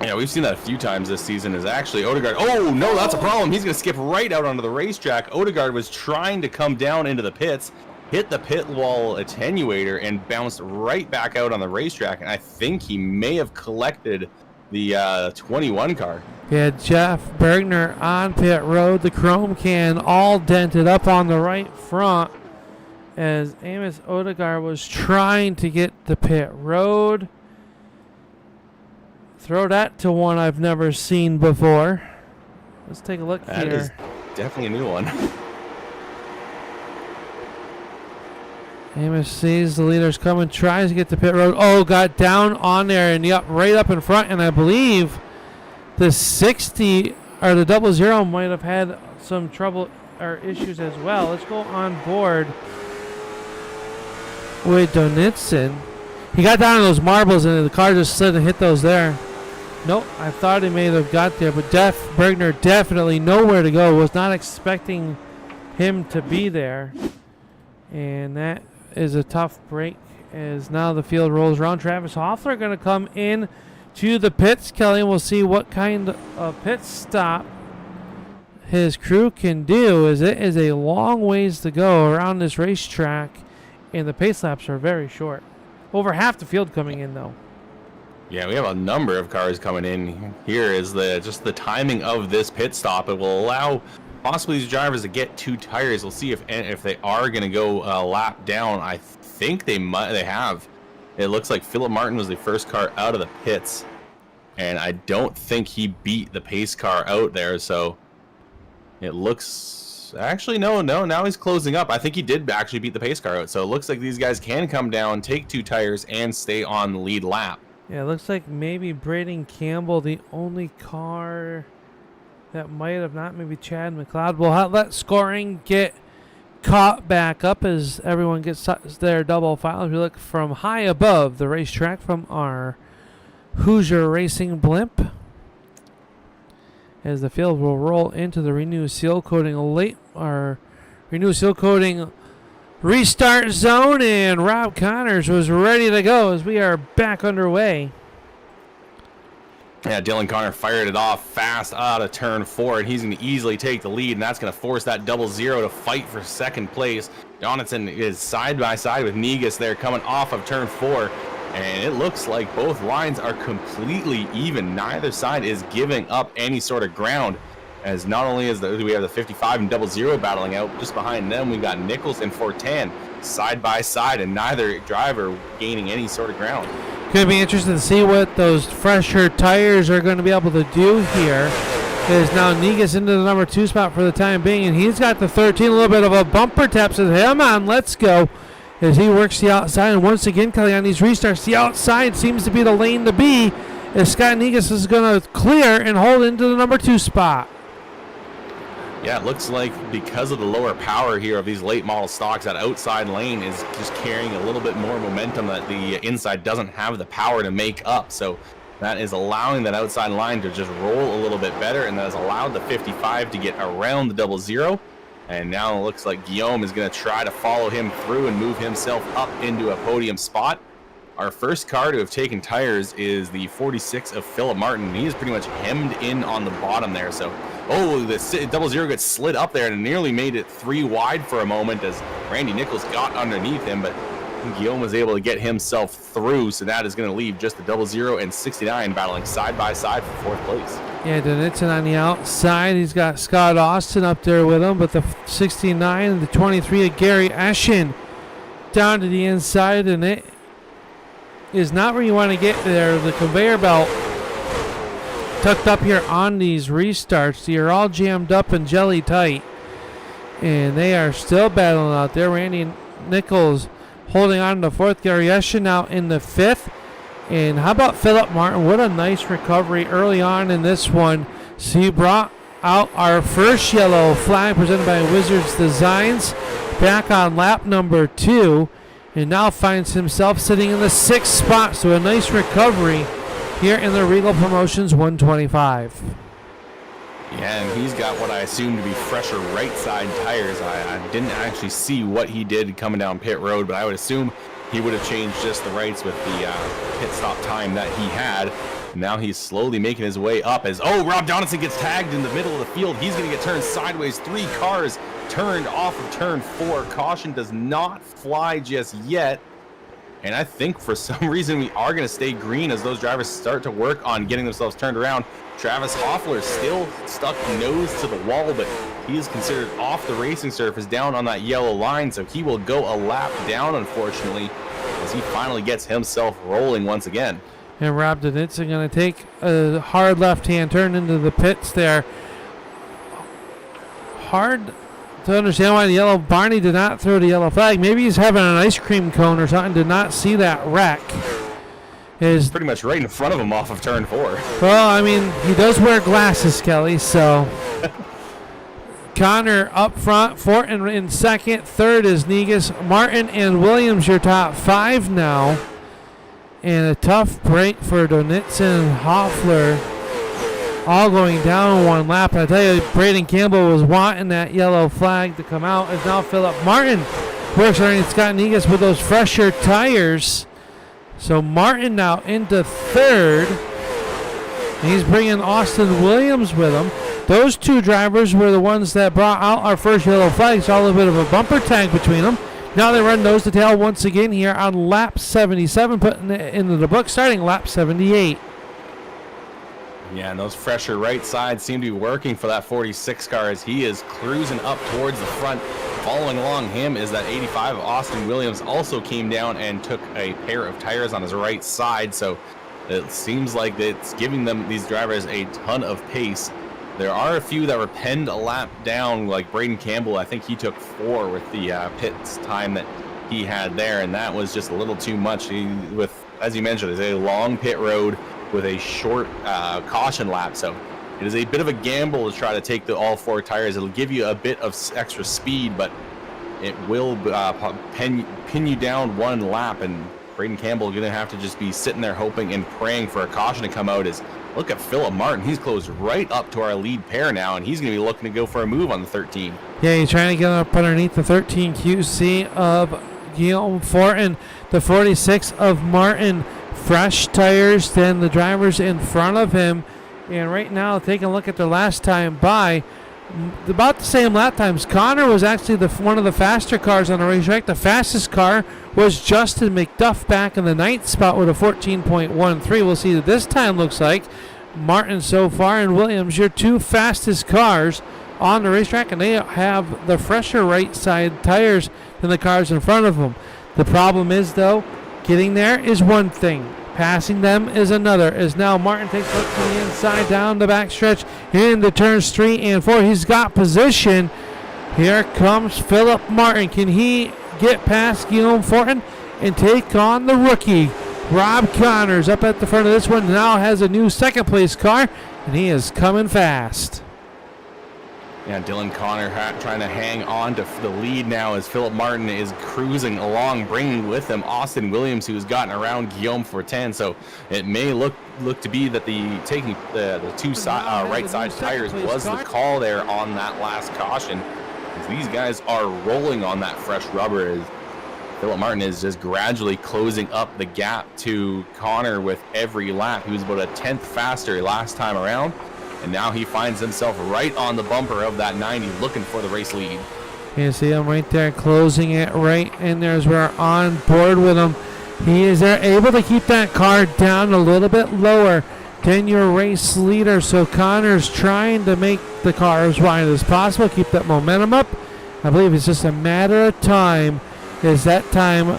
Yeah, we've seen that a few times this season. Is actually Odegaard. Oh, no, that's a problem. He's going to skip right out onto the racetrack. Odegaard was trying to come down into the pits, hit the pit wall attenuator, and bounced right back out on the racetrack. And I think he may have collected the 21 car. Yeah, Jeff Bergner on pit road. The chrome can all dented up on the right front as Amos Odegaard was trying to get the pit road. Throw that to one I've never seen before. Let's take a look here. That is definitely a new one. Amos sees the leaders coming, tries to get the pit road. Oh, got down on there and right up in front, and I believe the 60 or the 00 might have had some trouble or issues as well. Let's go on board with Donitson. He got down on those marbles and the car just slid and hit those there. Nope, I thought he may have got there, but Bergner definitely nowhere to go. Was not expecting him to be there. And that is a tough break as now the field rolls around. Travis Hoffler going to come in to the pits, Kelly, and we'll see what kind of pit stop his crew can do, as it is a long ways to go around this racetrack, and the pace laps are very short. Over half the field coming in, though. Yeah, we have a number of cars coming in. Here is just the timing of this pit stop. It will allow possibly these drivers to get 2 tires. We'll see if they are going to go a lap down. I think they have. It looks like Philip Martin was the first car out of the pits, and I don't think he beat the pace car out there. So it looks actually no. Now he's closing up. I think he did actually beat the pace car out. So it looks like these guys can come down, take 2 tires, and stay on the lead lap. Yeah, it looks like maybe Braden Campbell, the only car that might have not. Maybe Chad McLeod. We'll let scoring get caught back up as everyone gets their double file. If you look from high above the racetrack from our Hoosier Racing blimp, as the field will roll into the Renu Sealcoating Sealcoating restart zone, and Rob Connors was ready to go as we are back underway. Yeah, Dylan Connor fired it off fast out of turn 4, and he's going to easily take the lead, and that's going to force that 0-0 to fight for second place. Donaldson is side by side with Negus there coming off of turn 4, and it looks like both lines are completely even. Neither side is giving up any sort of ground, as not only do we have the 55 and 0-0 battling out, just behind them we got Nichols and Fortin side by side, and neither driver gaining any sort of ground. Going to be interesting to see what those fresher tires are going to be able to do here. Is now Negus into the number 2 spot for the time being, and he's got the 13, a little bit of a bumper tap. Says, come on, let's go. As he works the outside, and once again, Kelly, on these restarts, the outside seems to be the lane to be, as Scott Negus is going to clear and hold into the number 2 spot. Yeah, it looks like because of the lower power here of these late model stocks, that outside lane is just carrying a little bit more momentum that the inside doesn't have the power to make up. So that is allowing that outside line to just roll a little bit better, and that has allowed the 55 to get around the 0-0. And now it looks like Guillaume is going to try to follow him through and move himself up into a podium spot. Our first car to have taken tires is the 46 of Philip Martin. He is pretty much hemmed in on the bottom there. So, the 0-0 gets slid up there and nearly made it 3 wide for a moment as Randy Nichols got underneath him, but Guillaume was able to get himself through. So that is going to leave just the 0-0 and 69 battling side by side for 4th place. Yeah, Donitson on the outside. He's got Scott Austin up there with him, but the 69 and the 23 of Gary Eschen down to the inside, and it is not where you want to get there. The conveyor belt tucked up here on these restarts. You're all jammed up and jelly tight, and they are still battling out there. Randy Nichols holding on to 4th. Gary Eschen now in the 5th. And how about Philip Martin? What a nice recovery early on in this one. So he brought out our first yellow flag presented by Wizards Designs back on lap number 2, and now finds himself sitting in the 6th spot. So a nice recovery here in the Reigel Promotions 125. Yeah, and he's got what I assume to be fresher right side tires. I didn't actually see what he did coming down pit road, but I would assume he would have changed just the rights with the pit stop time that he had. Now he's slowly making his way up as, Rob Donaldson gets tagged in the middle of the field. He's going to get turned sideways. 3 cars turned off of turn 4. Caution does not fly just yet. And I think for some reason we are going to stay green as those drivers start to work on getting themselves turned around. Travis Hoffler still stuck nose to the wall, but he is considered off the racing surface down on that yellow line, so he will go a lap down, unfortunately, as he finally gets himself rolling once again. And Rob Donitson going to take a hard left-hand turn into the pits there. Hard to understand why the yellow Barney did not throw the yellow flag. Maybe he's having an ice cream cone or something. Did not see that wreck. Is pretty much right in front of him off of turn 4. Well, I mean, he does wear glasses, Kelly, so Connor up front, Fortin in 2nd, 3rd is Negus, Martin and Williams your top 5 now, and a tough break for Donitson and Hoffler, all going down 1 lap. I tell you, Braden Campbell was wanting that yellow flag to come out, as now Philip Martin works underneath Scott Negus with those fresher tires. So Martin now into 3rd. And he's bringing Austin Williams with him. Those 2 drivers were the ones that brought out our first yellow flag. Saw a little bit of a bumper tag between them. Now they run nose to tail once again here on lap 77, putting it into the book, starting lap 78. Yeah, and those fresher right sides seem to be working for that 46 car as he is cruising up towards the front. Following along him is that 85 Austin Williams, also came down and took a pair of tires on his right side. So it seems like it's giving these drivers a ton of pace. There are a few that were penned a lap down, like Braden Campbell. I think he took 4 with the pits time that he had there, and that was just a little too much. As you mentioned, it's a long pit road with a short caution lap, so It is a bit of a gamble to try to take the all 4 tires. It'll give you a bit of extra speed, but it will pin you down 1 lap, and Braden Campbell going to have to just be sitting there hoping and praying for a caution to come out. As look at Philip Martin. He's closed right up to our lead pair now, and he's going to be looking to go for a move on the 13. Yeah, he's trying to get up underneath the 13 QC of Guillaume Fortin. The 46 of Martin. Fresh tires than the drivers in front of him. And right now, taking a look at the last time by, about the same lap times. Connor was actually one of the faster cars on the racetrack. The fastest car was Justin McDuff back in the 9th spot with a 14.13. We'll see what this time looks like. Martin so far and Williams, your 2 fastest cars on the racetrack, and they have the fresher right side tires than the cars in front of them. The problem is, though, getting there is one thing. Passing them is another, as now Martin takes a look to the inside, down the backstretch, into turns 3 and 4. He's got position. Here comes Philip Martin. Can he get past Guillaume Fortin and take on the rookie? Rob Connors up at the front of this one, now has a new 2nd place car, and he is coming fast. Yeah, Dylan Connor trying to hang on to the lead now as Philip Martin is cruising along, bringing with him Austin Williams, who's gotten around Guillaume Fortin. So it may look to be that taking the 2 right side tires was the call there on that last caution. As these guys are rolling on that fresh rubber, as Philip Martin is just gradually closing up the gap to Connor with every lap. He was about a 10th faster last time around. And now he finds himself right on the bumper of that 90, looking for the race lead. You see him right there, closing it right in there as we're on board with him. He is there, able to keep that car down a little bit lower than your race leader. So Connor's trying to make the car as wide as possible, keep that momentum up. I believe it's just a matter of time. Is that time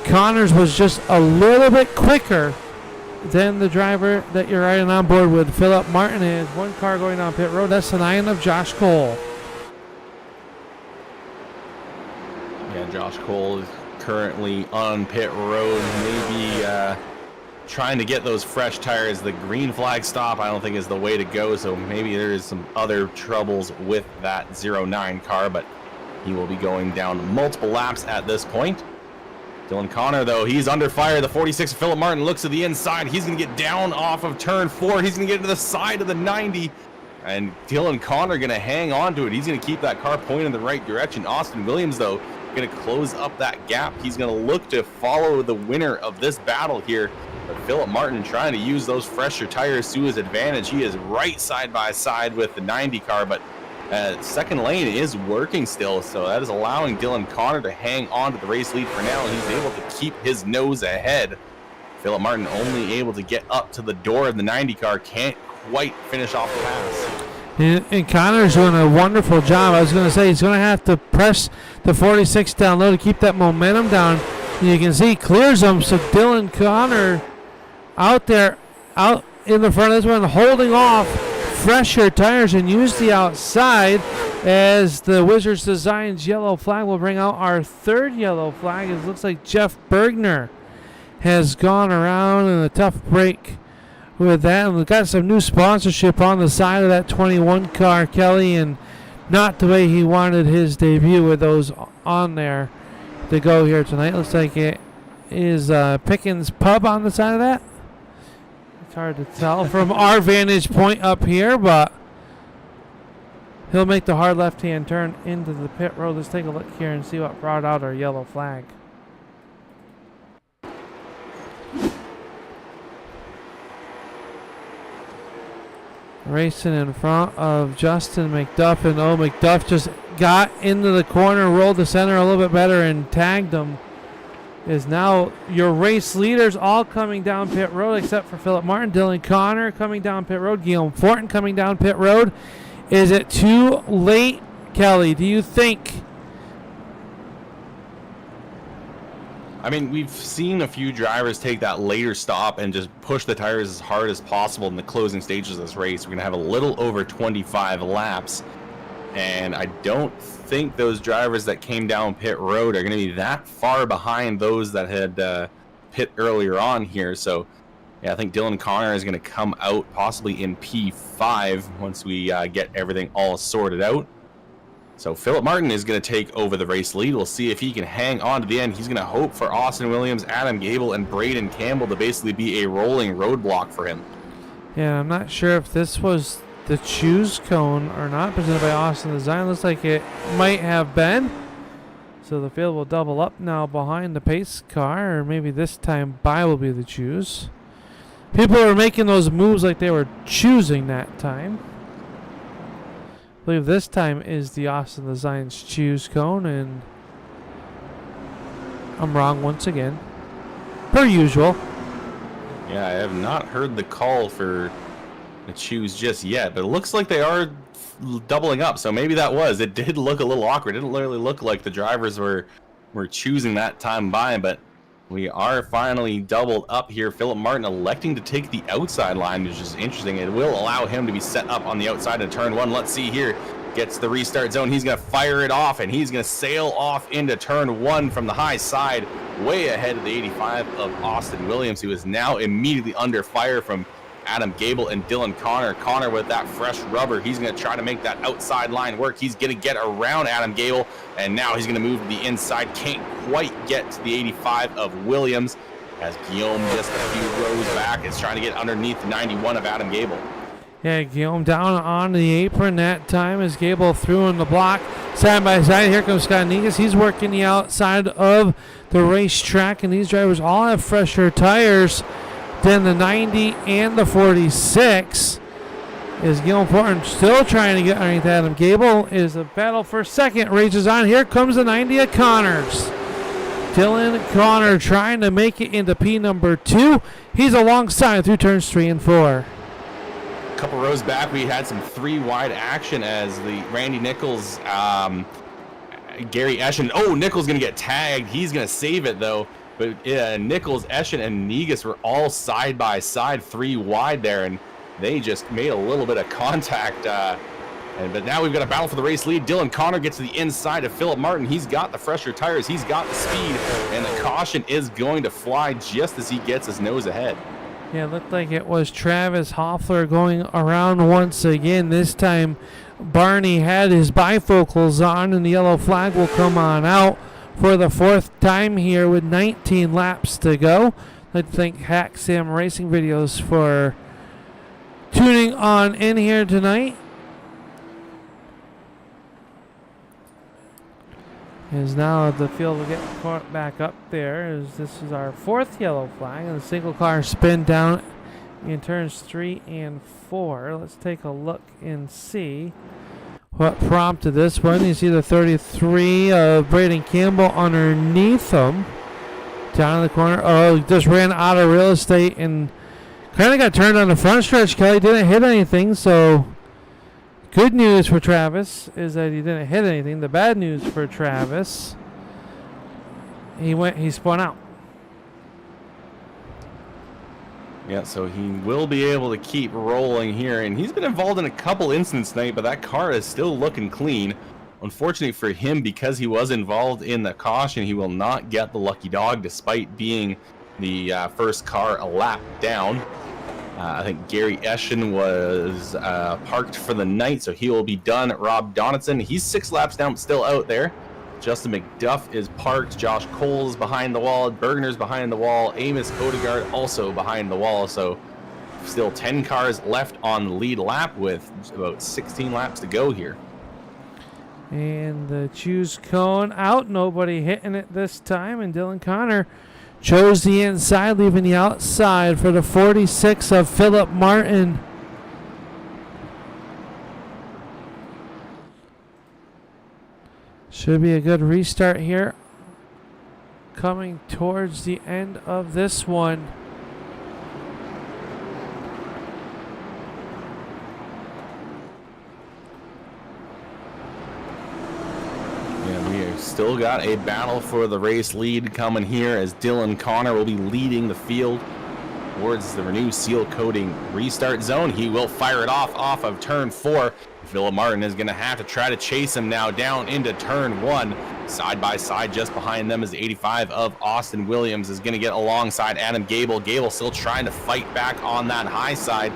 Connors was just a little bit quicker than the driver that you're riding on board with. Philip Martin has 1 car going down pit road. That's the 9 of Josh Cole. Yeah, Josh Cole is currently on pit road, maybe trying to get those fresh tires. The green flag stop I don't think is the way to go, so maybe there is some other troubles with that 09 car, but he will be going down multiple laps at this point. Dylan Connor, though, he's under fire. The 46 Philip Martin looks to the inside. He's going to get down off of turn 4. He's going to get to the side of the 90. And Dylan Connor going to hang on to it. He's going to keep that car pointed in the right direction. Austin Williams, though, going to close up that gap. He's going to look to follow the winner of this battle here. But Philip Martin trying to use those fresher tires to his advantage. He is right side by side with the 90 car, but second lane is working still, so that is allowing Dylan Connor to hang on to the race lead for now, and he's able to keep his nose ahead. Philip Martin only able to get up to the door of the 90 car, can't quite finish off the pass. And Connor's doing a wonderful job. I was going to say he's going to have to press the 46 down low to keep that momentum down. And you can see he clears them, so Dylan Connor out there, out in the front of this one, holding off fresher tires and use the outside as the Wizards Designs yellow flag will bring out our 3rd yellow flag. It looks like Jeff Bergner has gone around in a tough break with that. And we've got some new sponsorship on the side of that 21 car, Kelly, and not the way he wanted his debut with those on there to go here tonight. Looks like it is Pickens Pub on the side of that. It's hard to tell from our vantage point up here, but he'll make the hard left-hand turn into the pit road. Let's take a look here and see what brought out our yellow flag. Racing in front of Justin McDuff, and McDuff just got into the corner, rolled the center a little bit better, and tagged him. Is now your race leaders all coming down pit road except for Philip Martin. Dylan Connor coming down pit road. Guillaume Fortin coming down pit road. Is it too late, Kelly? Do you think? I mean, we've seen a few drivers take that later stop and just push the tires as hard as possible in the closing stages of this race. We're going to have a little over 25 laps. And I don't think those drivers that came down pit road are going to be that far behind those that had pit earlier on here. So Yeah, I think Dylan Connor is going to come out possibly in P5 once we get everything all sorted out. So Philip Martin is going to take over the race lead. We'll see if he can hang on to the end. He's going to hope for Austin Williams, Adam Gable, and Braden Campbell to basically be a rolling roadblock for him. Yeah, I'm not sure if this was the choose cone or not, presented by Austin Design. Looks like it might have been. So the field will double up now behind the pace car, or maybe this time by will be the choose. People are making those moves like they were choosing that time. I believe this time is the Austin Designs choose cone, and I'm wrong once again. Per usual. Yeah, I have not heard the call for the choose just yet, but it looks like they are doubling up, so maybe that was. It did look a little awkward. It didn't really look like the drivers were choosing that time by, but we are finally doubled up here. Philip Martin electing to take the outside line, which is interesting. It will allow him to be set up on the outside of turn one. Let's see here. Gets the restart zone. He's going to fire it off, and he's going to sail off into turn one from the high side, way ahead of the 85 of Austin Williams, who is now immediately under fire from Adam Gable and Dylan Connor. Connor with that fresh rubber. He's going to try to make that outside line work. He's going to get around Adam Gable, and now he's going to move to the inside. Can't quite get to the 85 of Williams, as Guillaume just a few rows back is trying to get underneath the 91 of Adam Gable. Yeah, Guillaume down on the apron that time as Gable threw in the block. Side by side, here comes Scott Negus. He's working the outside of the racetrack, and these drivers all have fresher tires than the 90 and the 46. Is Guillaume Fortin still trying to get underneath Adam Gable? Is the battle for second rages on. Here comes the 90 of Connors. Dylan Connor trying to make it into P number 2. He's alongside through turns 3 and 4. A couple rows back, we had some 3 wide action as the Randy Nichols, Gary Eschen. Oh, Nichols going to get tagged. He's going to save it, though. But Nichols, Eschen, and Negus were all side by side, 3 wide there, and they just made a little bit of contact. But now we've got a battle for the race lead. Dylan Connor gets to the inside of Philip Martin. He's got the fresher tires. He's got the speed, and the caution is going to fly just as he gets his nose ahead. Yeah, it looked like it was Travis Hoffler going around once again. This time, Barney had his bifocals on, and the yellow flag will come on out for the 4th time here with 19 laps to go. I'd like to thank Hack Sam Racing Videos for tuning on in here tonight. As now the field will get caught back up there, as this is our 4th yellow flag, and the single car spin down in turns 3 and 4. Let's take a look and see what prompted this one. You see the 33 of Braden Campbell underneath him. Down in the corner. Oh, he just ran out of real estate and kind of got turned on the front stretch. Kelly didn't hit anything, so good news for Travis is that he didn't hit anything. The bad news for Travis, he spun out. Yeah, so he will be able to keep rolling here, and he's been involved in a couple incidents tonight, but that car is still looking clean. Unfortunately for him, because he was involved in the caution, he will not get the lucky dog despite being the first car a lap down. I think Gary Eschen was parked for the night, so he will be done. Rob Donaldson, he's 6 laps down, but still out there. Justin McDuff is parked. Josh Coles behind the wall. Bergner's behind the wall. Amos Odegaard also behind the wall. So still 10 cars left on the lead lap with about 16 laps to go here. And the choose cone out. Nobody hitting it this time. And Dylan Connor chose the inside, leaving the outside for the 46 of Philip Martin. Should be a good restart here. Coming towards the end of this one. Yeah, we have still got a battle for the race lead coming here as Dylan Connor will be leading the field towards the Renu Sealcoating restart zone. He will fire it off of turn 4. Philip Martin is going to have to try to chase him now down into turn 1. Side by side just behind them is the 85 of Austin Williams is going to get alongside Adam Gable. Gable still trying to fight back on that high side.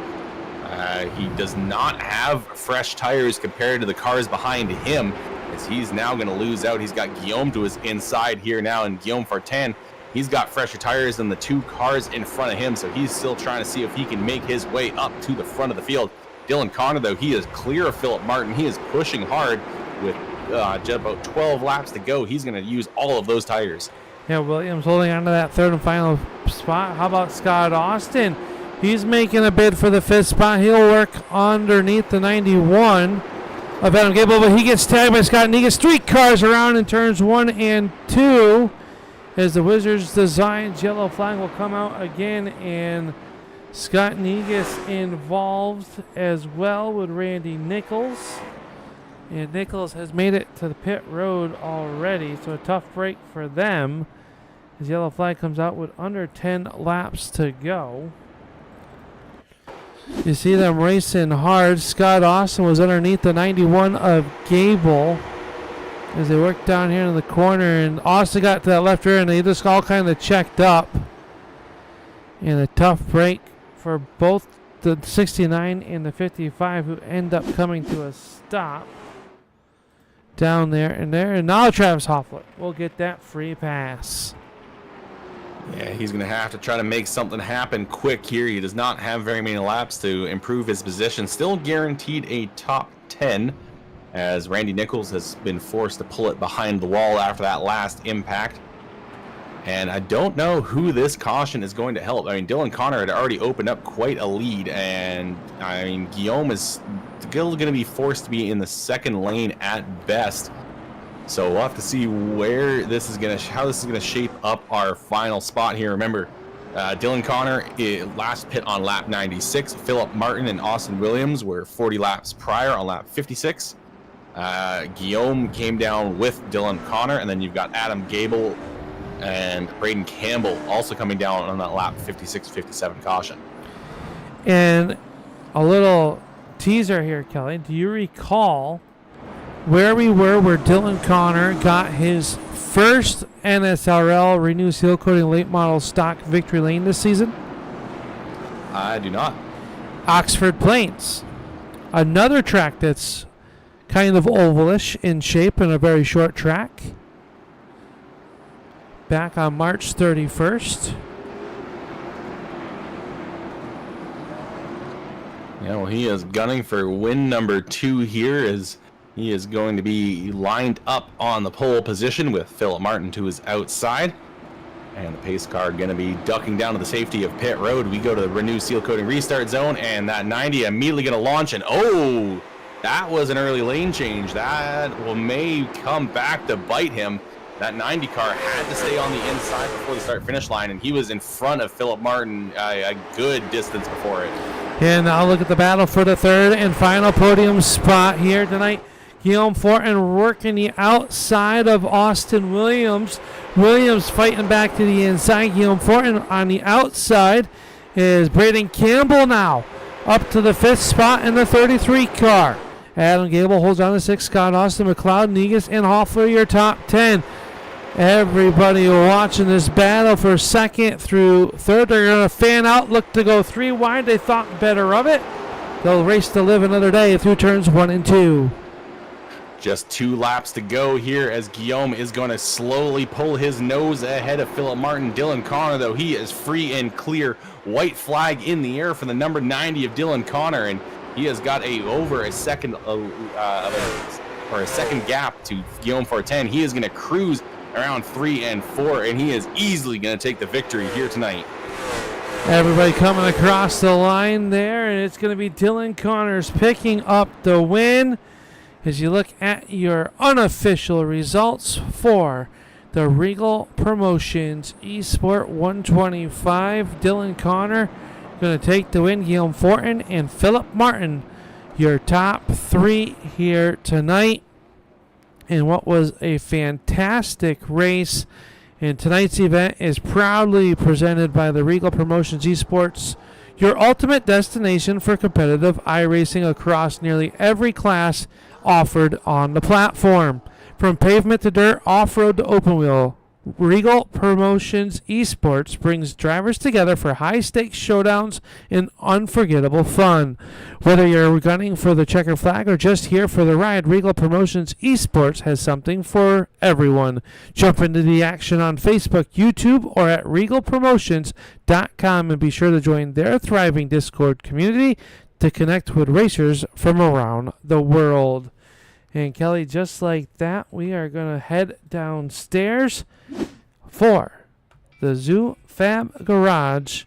He does not have fresh tires compared to the cars behind him, as he's now going to lose out. He's got Guillaume to his inside here now, and Guillaume Fortin, he's got fresher tires than the 2 cars in front of him, so he's still trying to see if he can make his way up to the front of the field. Dylan Connor, though, he is clear of Philip Martin. He is pushing hard with just about 12 laps to go. He's going to use all of those tires. Yeah, Williams holding on to that third and final spot. How about Scott Austin? He's making a bid for the 5th spot. He'll work underneath the 91 of Adam Gable, but he gets tagged by Scott Negus. 3 cars around in turns 1 and 2 as the Wizards Designs yellow flag will come out again, and Scott Negus involved as well with Randy Nichols. And Nichols has made it to the pit road already, so a tough break for them. His yellow flag comes out with under 10 laps to go. You see them racing hard. Scott Austin was underneath the 91 of Gable as they worked down here in the corner, and Austin got to that left rear and they just all kind of checked up. And a tough break for both the 69 and the 55, who end up coming to a stop down there and there. And now Travis Hoffler will get that free pass. Yeah, he's going to have to try to make something happen quick here. He does not have very many laps to improve his position. Still guaranteed a top 10, as Randy Nichols has been forced to pull it behind the wall after that last impact. And I don't know who this caution is going to help. I mean, Dylan Connor had already opened up quite a lead, and I mean, Guillaume is still going to be forced to be in the second lane at best. So we'll have to see where this is going to, how this is going to shape up our final spot here. Remember, Dylan Connor last pit on lap 96. Philip Martin and Austin Williams were 40 laps prior on lap 56. Guillaume came down with Dylan Connor, and then you've got Adam Gable and Braden Campbell also coming down on that lap 56-57 caution. And a little teaser here, Kelly. Do you recall where we were where Dylan Connor got his first NSRL Renu Sealcoating late model stock victory lane this season? I do not. Oxford Plains. Another track that's kind of ovalish in shape and a very short track. Back on March 31st. Yeah, well, he is gunning for win number 2 here, as he is going to be lined up on the pole position with Philip Martin to his outside. And the pace car going to be ducking down to the safety of pit road. We go to the Renu Sealcoating restart zone, and that 90 immediately going to launch, and oh, that was an early lane change. That may come back to bite him. That 90 car had to stay on the inside before the start-finish line, and he was in front of Philip Martin a good distance before it. And now look at the battle for the third and final podium spot here tonight. Guillaume Fortin working the outside of Austin Williams. Williams fighting back to the inside. Guillaume Fortin on the outside is Braden Campbell now up to the 5th spot in the 33 car. Adam Gable holds on to 6th. Scott Austin, McLeod, Negus, and Hoffler, your top 10. Everybody watching this battle for second through third. They're going to fan out, look to go 3 wide. They thought better of it. They'll race to live another day through turns 1 and 2. Just 2 laps to go here, as Guillaume is going to slowly pull his nose ahead of Philip Martin. Dylan Connor, though, he is free and clear. White flag in the air for the number 90 of Dylan Connor, and he has got over a second a second gap to Guillaume Fortin. He is going to cruise around 3 and 4, and he is easily going to take the victory here tonight. Everybody coming across the line there, and it's going to be Dylan Connors picking up the win. As you look at your unofficial results for the Reigel Promotions eSport 125, Dylan Connor going to take the win. Guillaume Fortin and Philip Martin, your top 3 here tonight in what was a fantastic race. And tonight's event is proudly presented by the Reigel Promotions eSports your ultimate destination for competitive iRacing across nearly every class offered on the platform. From pavement to dirt, off-road to open wheel, Reigel Promotions Esports brings drivers together for high-stakes showdowns and unforgettable fun. Whether you're gunning for the checker flag or just here for the ride, Reigel Promotions Esports has something for everyone. Jump into the action on Facebook, YouTube, or at RegalPromotions.com, and be sure to join their thriving Discord community to connect with racers from around the world. And Kelly, just like that, we are going to head downstairs for the Zoo Fab Garage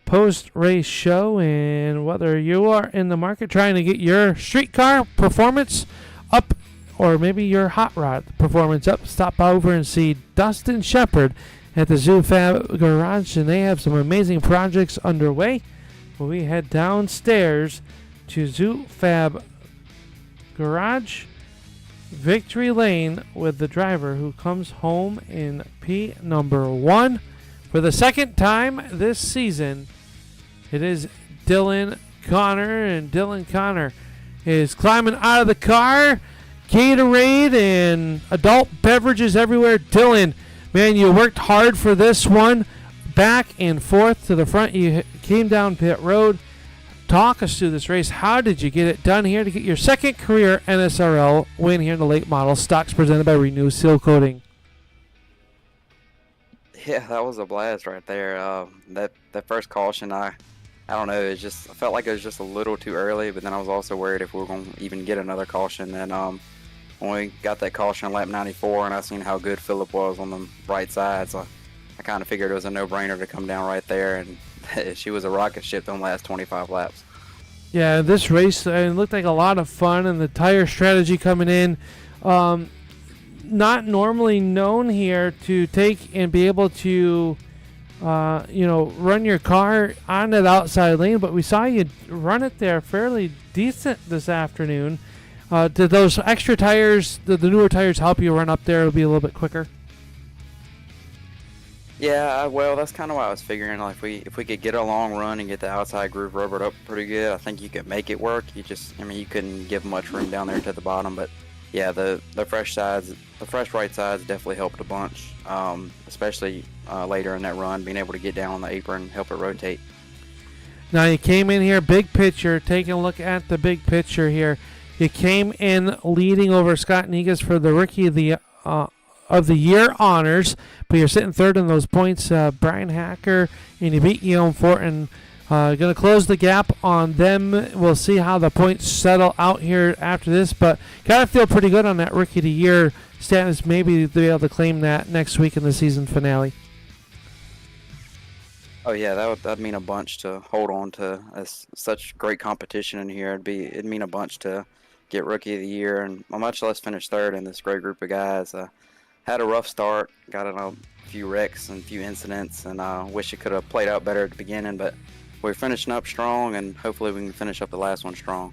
post-race show. And whether you are in the market trying to get your street car performance up or maybe your hot rod performance up, stop over and see Dustin Shepard at the Zoo Fab Garage. And they have some amazing projects underway. We head downstairs to Zoo Fab Garage Victory Lane with the driver who comes home in P number 1 for the second time this season. It is Dylan Connor, and Dylan Connor is climbing out of the car. Gatorade and adult beverages everywhere. Dylan, man, you worked hard for this one. Back and forth to the front. You came down pit road. Talk us through this race. How did you get it done here to get your second career NSRL win here in the late model? Stocks presented by Renu Sealcoating. Yeah, that was a blast right there. That first caution, I don't know. I felt like it was just a little too early, but then I was also worried if we were going to even get another caution. And when we got that caution on lap 94, and I seen how good Phillip was on the right side, so I kind of figured it was a no-brainer to come down right there. And she was a rocket ship on the last 25 laps. Yeah, this race it looked like a lot of fun, and the tire strategy coming in, not normally known here to take and be able to, run your car on that outside lane, but we saw you run it there fairly decent this afternoon. Did those extra tires, the newer tires, help you run up there? It'll be a little bit quicker. Yeah, well, that's kind of what I was figuring. Like, if we could get a long run and get the outside groove rubbered up pretty good, I think you could make it work. You couldn't give much room down there to the bottom, but yeah, the fresh right sides definitely helped a bunch, especially later in that run, being able to get down on the apron, help it rotate. Now you came in here, big picture. Taking a look at the big picture here, you came in leading over Scott Negus for the Rookie of the Year honors, but you're sitting third in those points. Bryan Hacker, and you beat Guillaume Fortin. Going to close the gap on them. We'll see how the points settle out here after this, but got to feel pretty good on that Rookie of the Year status. Maybe to be able to claim that next week in the season finale. Oh yeah, that'd mean a bunch to hold on to. Such great competition in here. It'd mean a bunch to get Rookie of the Year, and much less finish third in this great group of guys. Had a rough start, got in a few wrecks and a few incidents, and I wish it could have played out better at the beginning, but we're finishing up strong, and hopefully we can finish up the last one strong.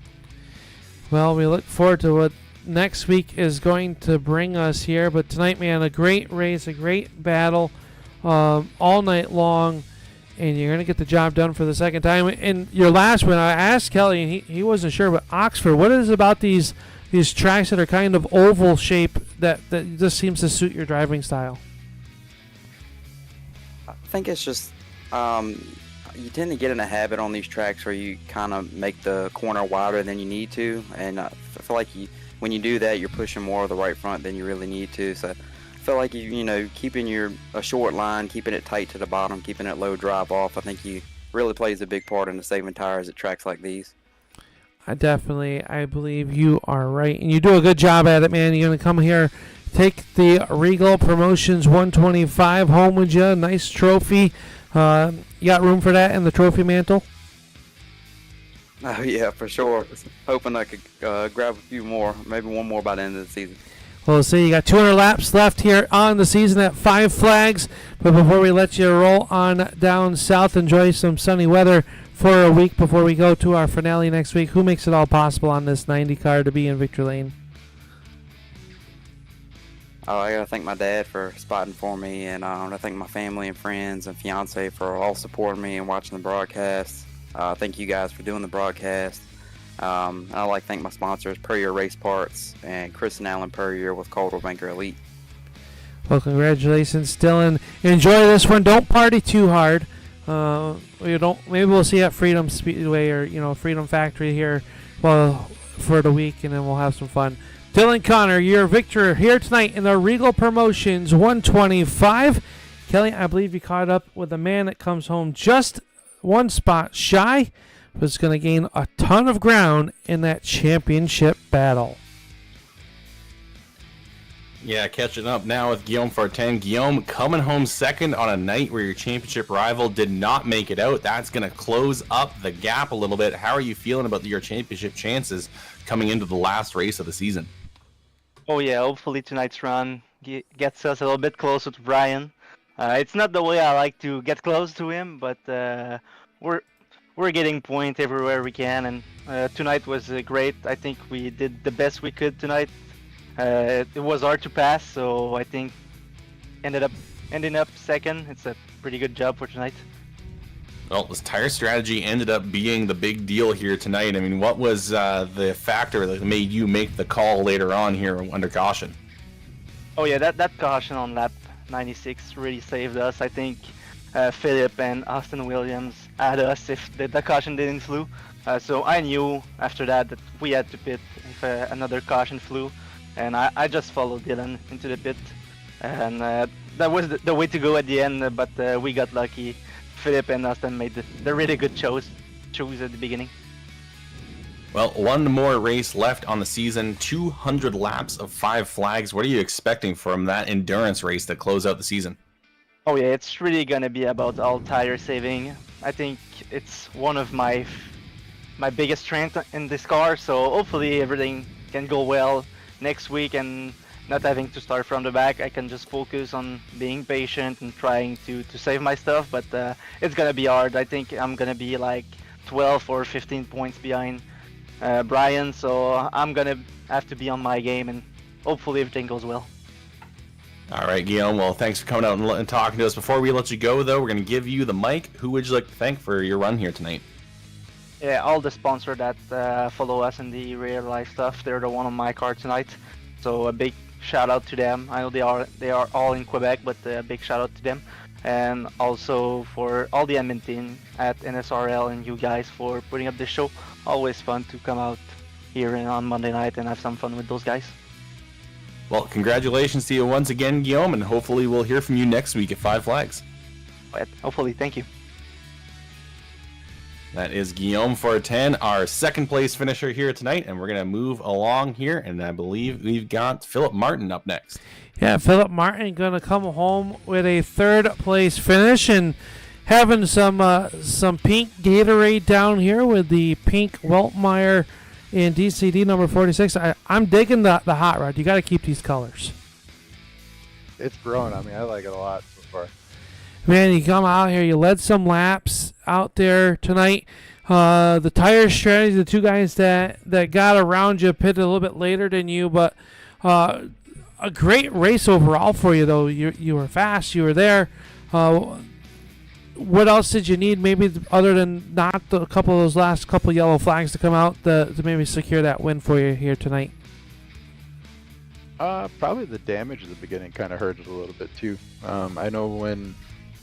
Well, we look forward to what next week is going to bring us here, but tonight, man, a great race, a great battle all night long, and you're going to get the job done for the second time. And your last one, I asked Kelly, and he wasn't sure, but Oxford, what is it about these tracks that are kind of oval shape that just seems to suit your driving style? I think it's just you tend to get in a habit on these tracks where you kind of make the corner wider than you need to, and I feel like when you do that, you're pushing more of the right front than you really need to. So I feel like keeping a short line, keeping it tight to the bottom, keeping it low drive off, I think you really plays a big part in the saving tires at tracks like these. I believe you are right, and you do a good job at it, man. You're going to come here, take the Reigel Promotions 125 home with you. Nice trophy. You got room for that in the trophy mantle? Oh, yeah, for sure. Hoping I could grab a few more, maybe one more by the end of the season. Well, let's see. You got 200 laps left here on the season at 5 Flags. But before we let you roll on down south, enjoy some sunny weather for a week before we go to our finale next week. Who makes it all possible on this 90 car to be in Victory Lane? Oh, I got to thank my dad for spotting for me, and I thank my family and friends and fiance for all supporting me and watching the broadcast. Thank you guys for doing the broadcast. I'd like to thank my sponsors, Per Year Race Parts and Chris and Allen Per Year with Caldwell Banker Elite. Well, congratulations, Dylan. Enjoy this one. Don't party too hard. Maybe we'll see you at Freedom Speedway or Freedom Factory here, for the week, and then we'll have some fun. Dylan Connor, your victor here tonight in the Reigel Promotions 125. Kelly, I believe you caught up with a man that comes home just one spot shy, but is going to gain a ton of ground in that championship battle. Yeah, catching up now with Guillaume Fortin. Guillaume coming home second on a night where your championship rival did not make it out. That's going to close up the gap a little bit. How are you feeling about your championship chances coming into the last race of the season? Oh yeah, hopefully tonight's run gets us a little bit closer to Bryan. It's not the way I like to get close to him, but we're getting points everywhere we can, and tonight was great. I think we did the best we could tonight. It was hard to pass, so I think ending up second. It's a pretty good job for tonight. Well, this tire strategy ended up being the big deal here tonight. I mean, what was the factor that made you make the call later on here under caution? Oh yeah, that caution on lap 96 really saved us. I think Philip and Austin Williams had us if the caution didn't flew. So I knew after that we had to pit if another caution flew. And I just followed Dylan into the pit, and that was the way to go at the end. But we got lucky. Philip and Austin made the really good choice at the beginning. Well, one more race left on the season. 200 laps of 5 flags. What are you expecting from that endurance race to close out the season? Oh yeah, it's really gonna be about all tire saving. I think it's one of my biggest strengths in this car. So hopefully everything can go well next week, and not having to start from the back. I can just focus on being patient and trying to save my stuff, but it's gonna be hard. I think I'm gonna be like 12 or 15 points behind Bryan, so I'm gonna have to be on my game, and hopefully everything goes well. All right, Guillaume, well, thanks for coming out and talking to us. Before we let you go, though, we're going to give you the mic. Who would you like to thank for your run here tonight? Yeah, all the sponsors that follow us in the real life stuff, they're the one on my car tonight. So a big shout out to them. I know they are all in Quebec, but a big shout out to them. And also for all the admin team at NSRL and you guys for putting up this show. Always fun to come out here on Monday night and have some fun with those guys. Well, congratulations to you once again, Guillaume, and hopefully we'll hear from you next week at Five Flags. But hopefully, thank you. That is Guillaume Fortin, our second place finisher here tonight, and we're going to move along here, and I believe we've got Philip Martin up next. Yeah, Philip Martin going to come home with a third place finish and having some pink Gatorade down here with the pink Weltmeyer in DCD number 46. I'm digging the hot rod. You got to keep these colors. It's growing on me. I like it a lot so far. Man, you come out here, you led some laps out there tonight. The tire strategy, the two guys that got around you pitted a little bit later than you, but a great race overall for you, though. You were fast, you were there. What else did you need, maybe other than not a couple of those last couple yellow flags to come out to maybe secure that win for you here tonight? Probably the damage at the beginning kind of hurt it a little bit too. I know when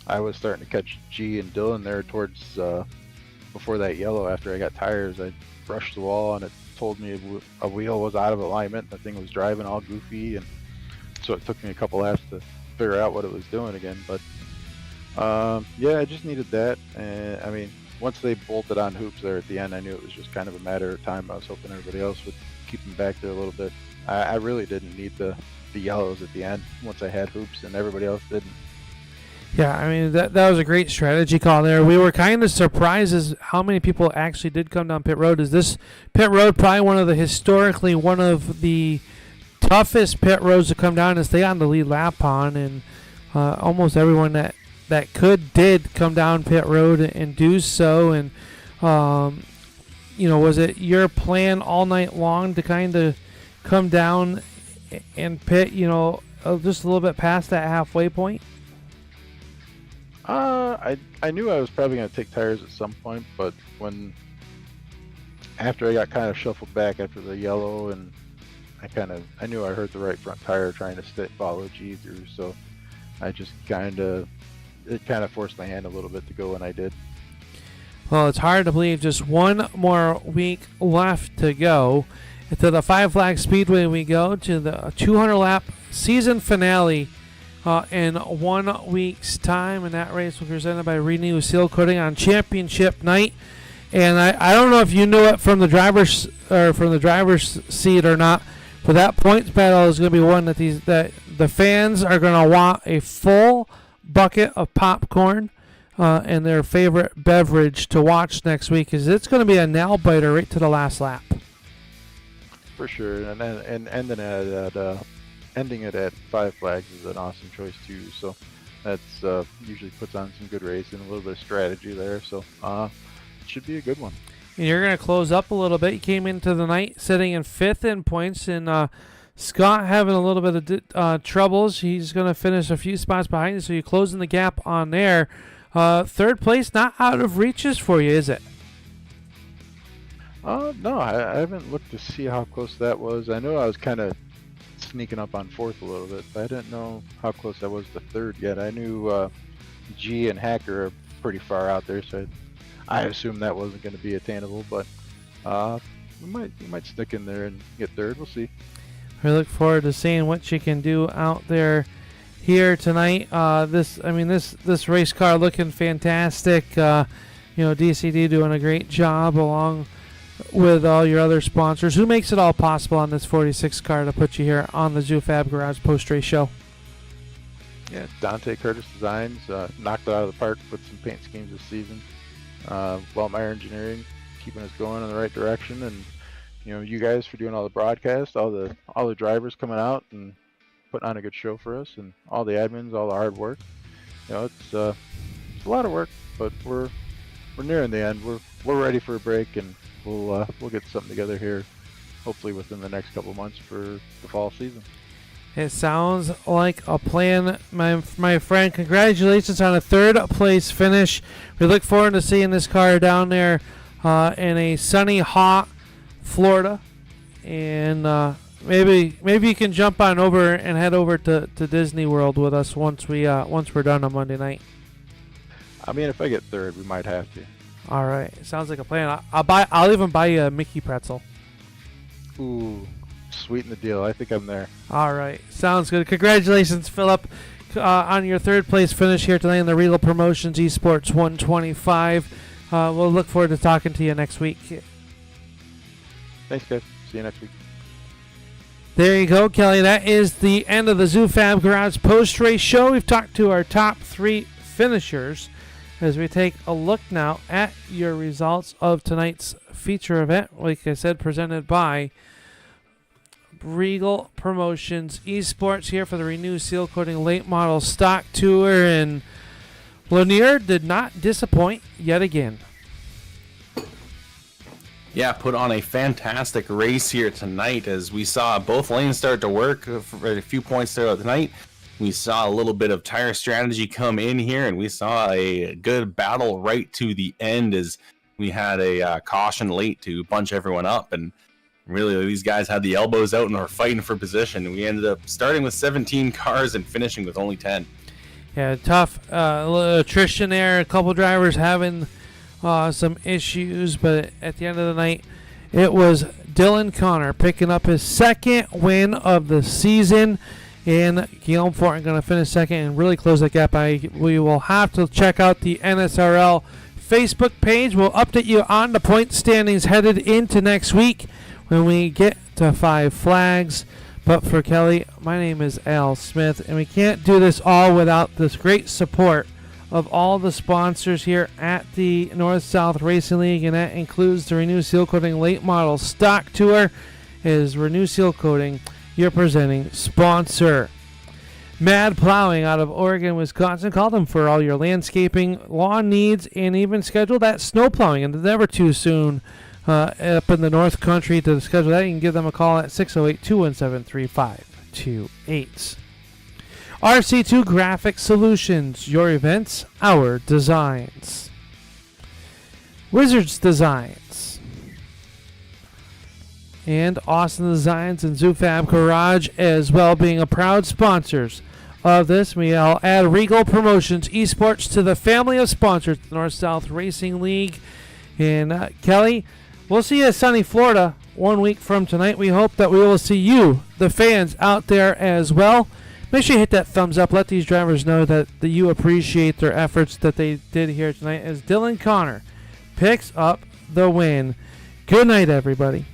I was starting to catch G and Dylan there towards before that yellow, after I got tires, I brushed the wall and it told me a wheel was out of alignment. The thing was driving all goofy, and so it took me a couple laps to figure out what it was doing again. But yeah, I just needed that. And I mean, once they bolted on hoops there at the end, I knew it was just kind of a matter of time. I was hoping everybody else would keep them back there a little bit. I really didn't need the yellows at the end once I had hoops, and everybody else didn't. Yeah, I mean, that was a great strategy call there. We were kind of surprised as how many people actually did come down pit road. Is this pit road probably historically one of the toughest pit roads to come down and stay on the lead lap on, and almost everyone that did come down pit road and do so. And was it your plan all night long to kind of come down and pit just a little bit past that halfway point? I knew I was probably going to take tires at some point, but after I got kind of shuffled back after the yellow, and I knew I hurt the right front tire trying to follow G through, so I just it kind of forced my hand a little bit to go when I did. Well, it's hard to believe just one more week left to go. To the Five Flag Speedway we go, to the 200-lap season finale in 1 week's time, and that race will be presented by Renu Sealcoating on championship night. And I don't know if you knew it from the driver's seat or not, but that points battle is going to be one that the fans are going to want a full bucket of popcorn and their favorite beverage to watch next week, because it's going to be a nail biter right to the last lap. For sure, and ending it at Five Flags is an awesome choice too. So that's usually puts on some good racing, a little bit of strategy there. So it should be a good one. And you're going to close up a little bit. You came into the night sitting in 5th in points, and Scott having a little bit of troubles. He's going to finish a few spots behind you, so you're closing the gap on there. 3rd place, not out of reaches for you, is it? No, I haven't looked to see how close that was. I know I was kind of sneaking up on 4th a little bit, but I didn't know how close I was to 3rd yet. I knew G and Hacker are pretty far out there, so I assumed that wasn't going to be attainable, but we might stick in there and get 3rd. We'll see. We look forward to seeing what you can do out there here tonight. This race car looking fantastic. DCD doing a great job along with all your other sponsors. Who makes it all possible on this 46 car to put you here on the Zoofab Garage post-race show? Yeah, Dante Curtis Designs knocked it out of the park with some paint schemes this season. Wellmeyer Engineering keeping us going in the right direction, and you guys for doing all the broadcasts, all the drivers coming out and putting on a good show for us, and all the admins, all the hard work. It's a lot of work, but we're nearing the end. We're ready for a break, and we'll get something together here, hopefully within the next couple months for the fall season. It sounds like a plan, my friend. Congratulations on a 3rd place finish. We look forward to seeing this car down there in a sunny, hot Florida, and maybe you can jump on over and head over to Disney World with us once we're done on Monday night. I mean, if I get 3rd, we might have to. All right, sounds like a plan. I'll even buy you a Mickey pretzel. Ooh, sweeten the deal. I think I'm there. All right, sounds good. Congratulations, Philip, on your 3rd place finish here tonight in the Reigel Promotions Esports 125. We'll look forward to talking to you next week. Thanks, guys. See you next week. There you go, Kelly. That is the end of the Zoofab Garage post-race show. We've talked to our top 3 finishers as we take a look now at your results of tonight's feature event. Like I said, presented by Reigel Promotions Esports here for the Renu Sealcoating Late Model Stock Tour, and Lanier did not disappoint yet again. Yeah, put on a fantastic race here tonight as we saw both lanes start to work for a few points throughout the night. We saw a little bit of tire strategy come in here, and we saw a good battle right to the end as we had a caution late to bunch everyone up. And really, these guys had the elbows out and were fighting for position. We ended up starting with 17 cars and finishing with only 10. Yeah, tough attrition there. A couple drivers having some issues, but at the end of the night, it was Dylan Connor picking up his 2nd win of the season, and Guillaume Fortin going to finish 2nd and really close that gap. We will have to check out the NSRL Facebook page. We'll update you on the point standings headed into next week when we get to Five Flags. But for Kelly, my name is Al Smith, and we can't do this all without this great support of all the sponsors here at the North-South Racing League, and that includes the Renu Sealcoating Late Model Stock Tour. Is Renu Sealcoating your presenting sponsor. Mad Plowing out of Oregon, Wisconsin. Call them for all your landscaping, lawn needs, and even schedule that snow plowing. And it's never too soon up in the North Country to schedule that. You can give them a call at 608-217-3528. RC2 Graphic Solutions, your events, our designs. Wizards Designs. And Austin Designs and ZooFab Garage as well, being a proud sponsors of this. I'll add Reigel Promotions Esports to the family of sponsors, the North-South Racing League. And Kelly, we'll see you at sunny Florida 1 week from tonight. We hope that we will see you, the fans, out there as well. Make sure you hit that thumbs up. Let these drivers know that you appreciate their efforts that they did here tonight as Dylan Connor picks up the win. Good night, everybody.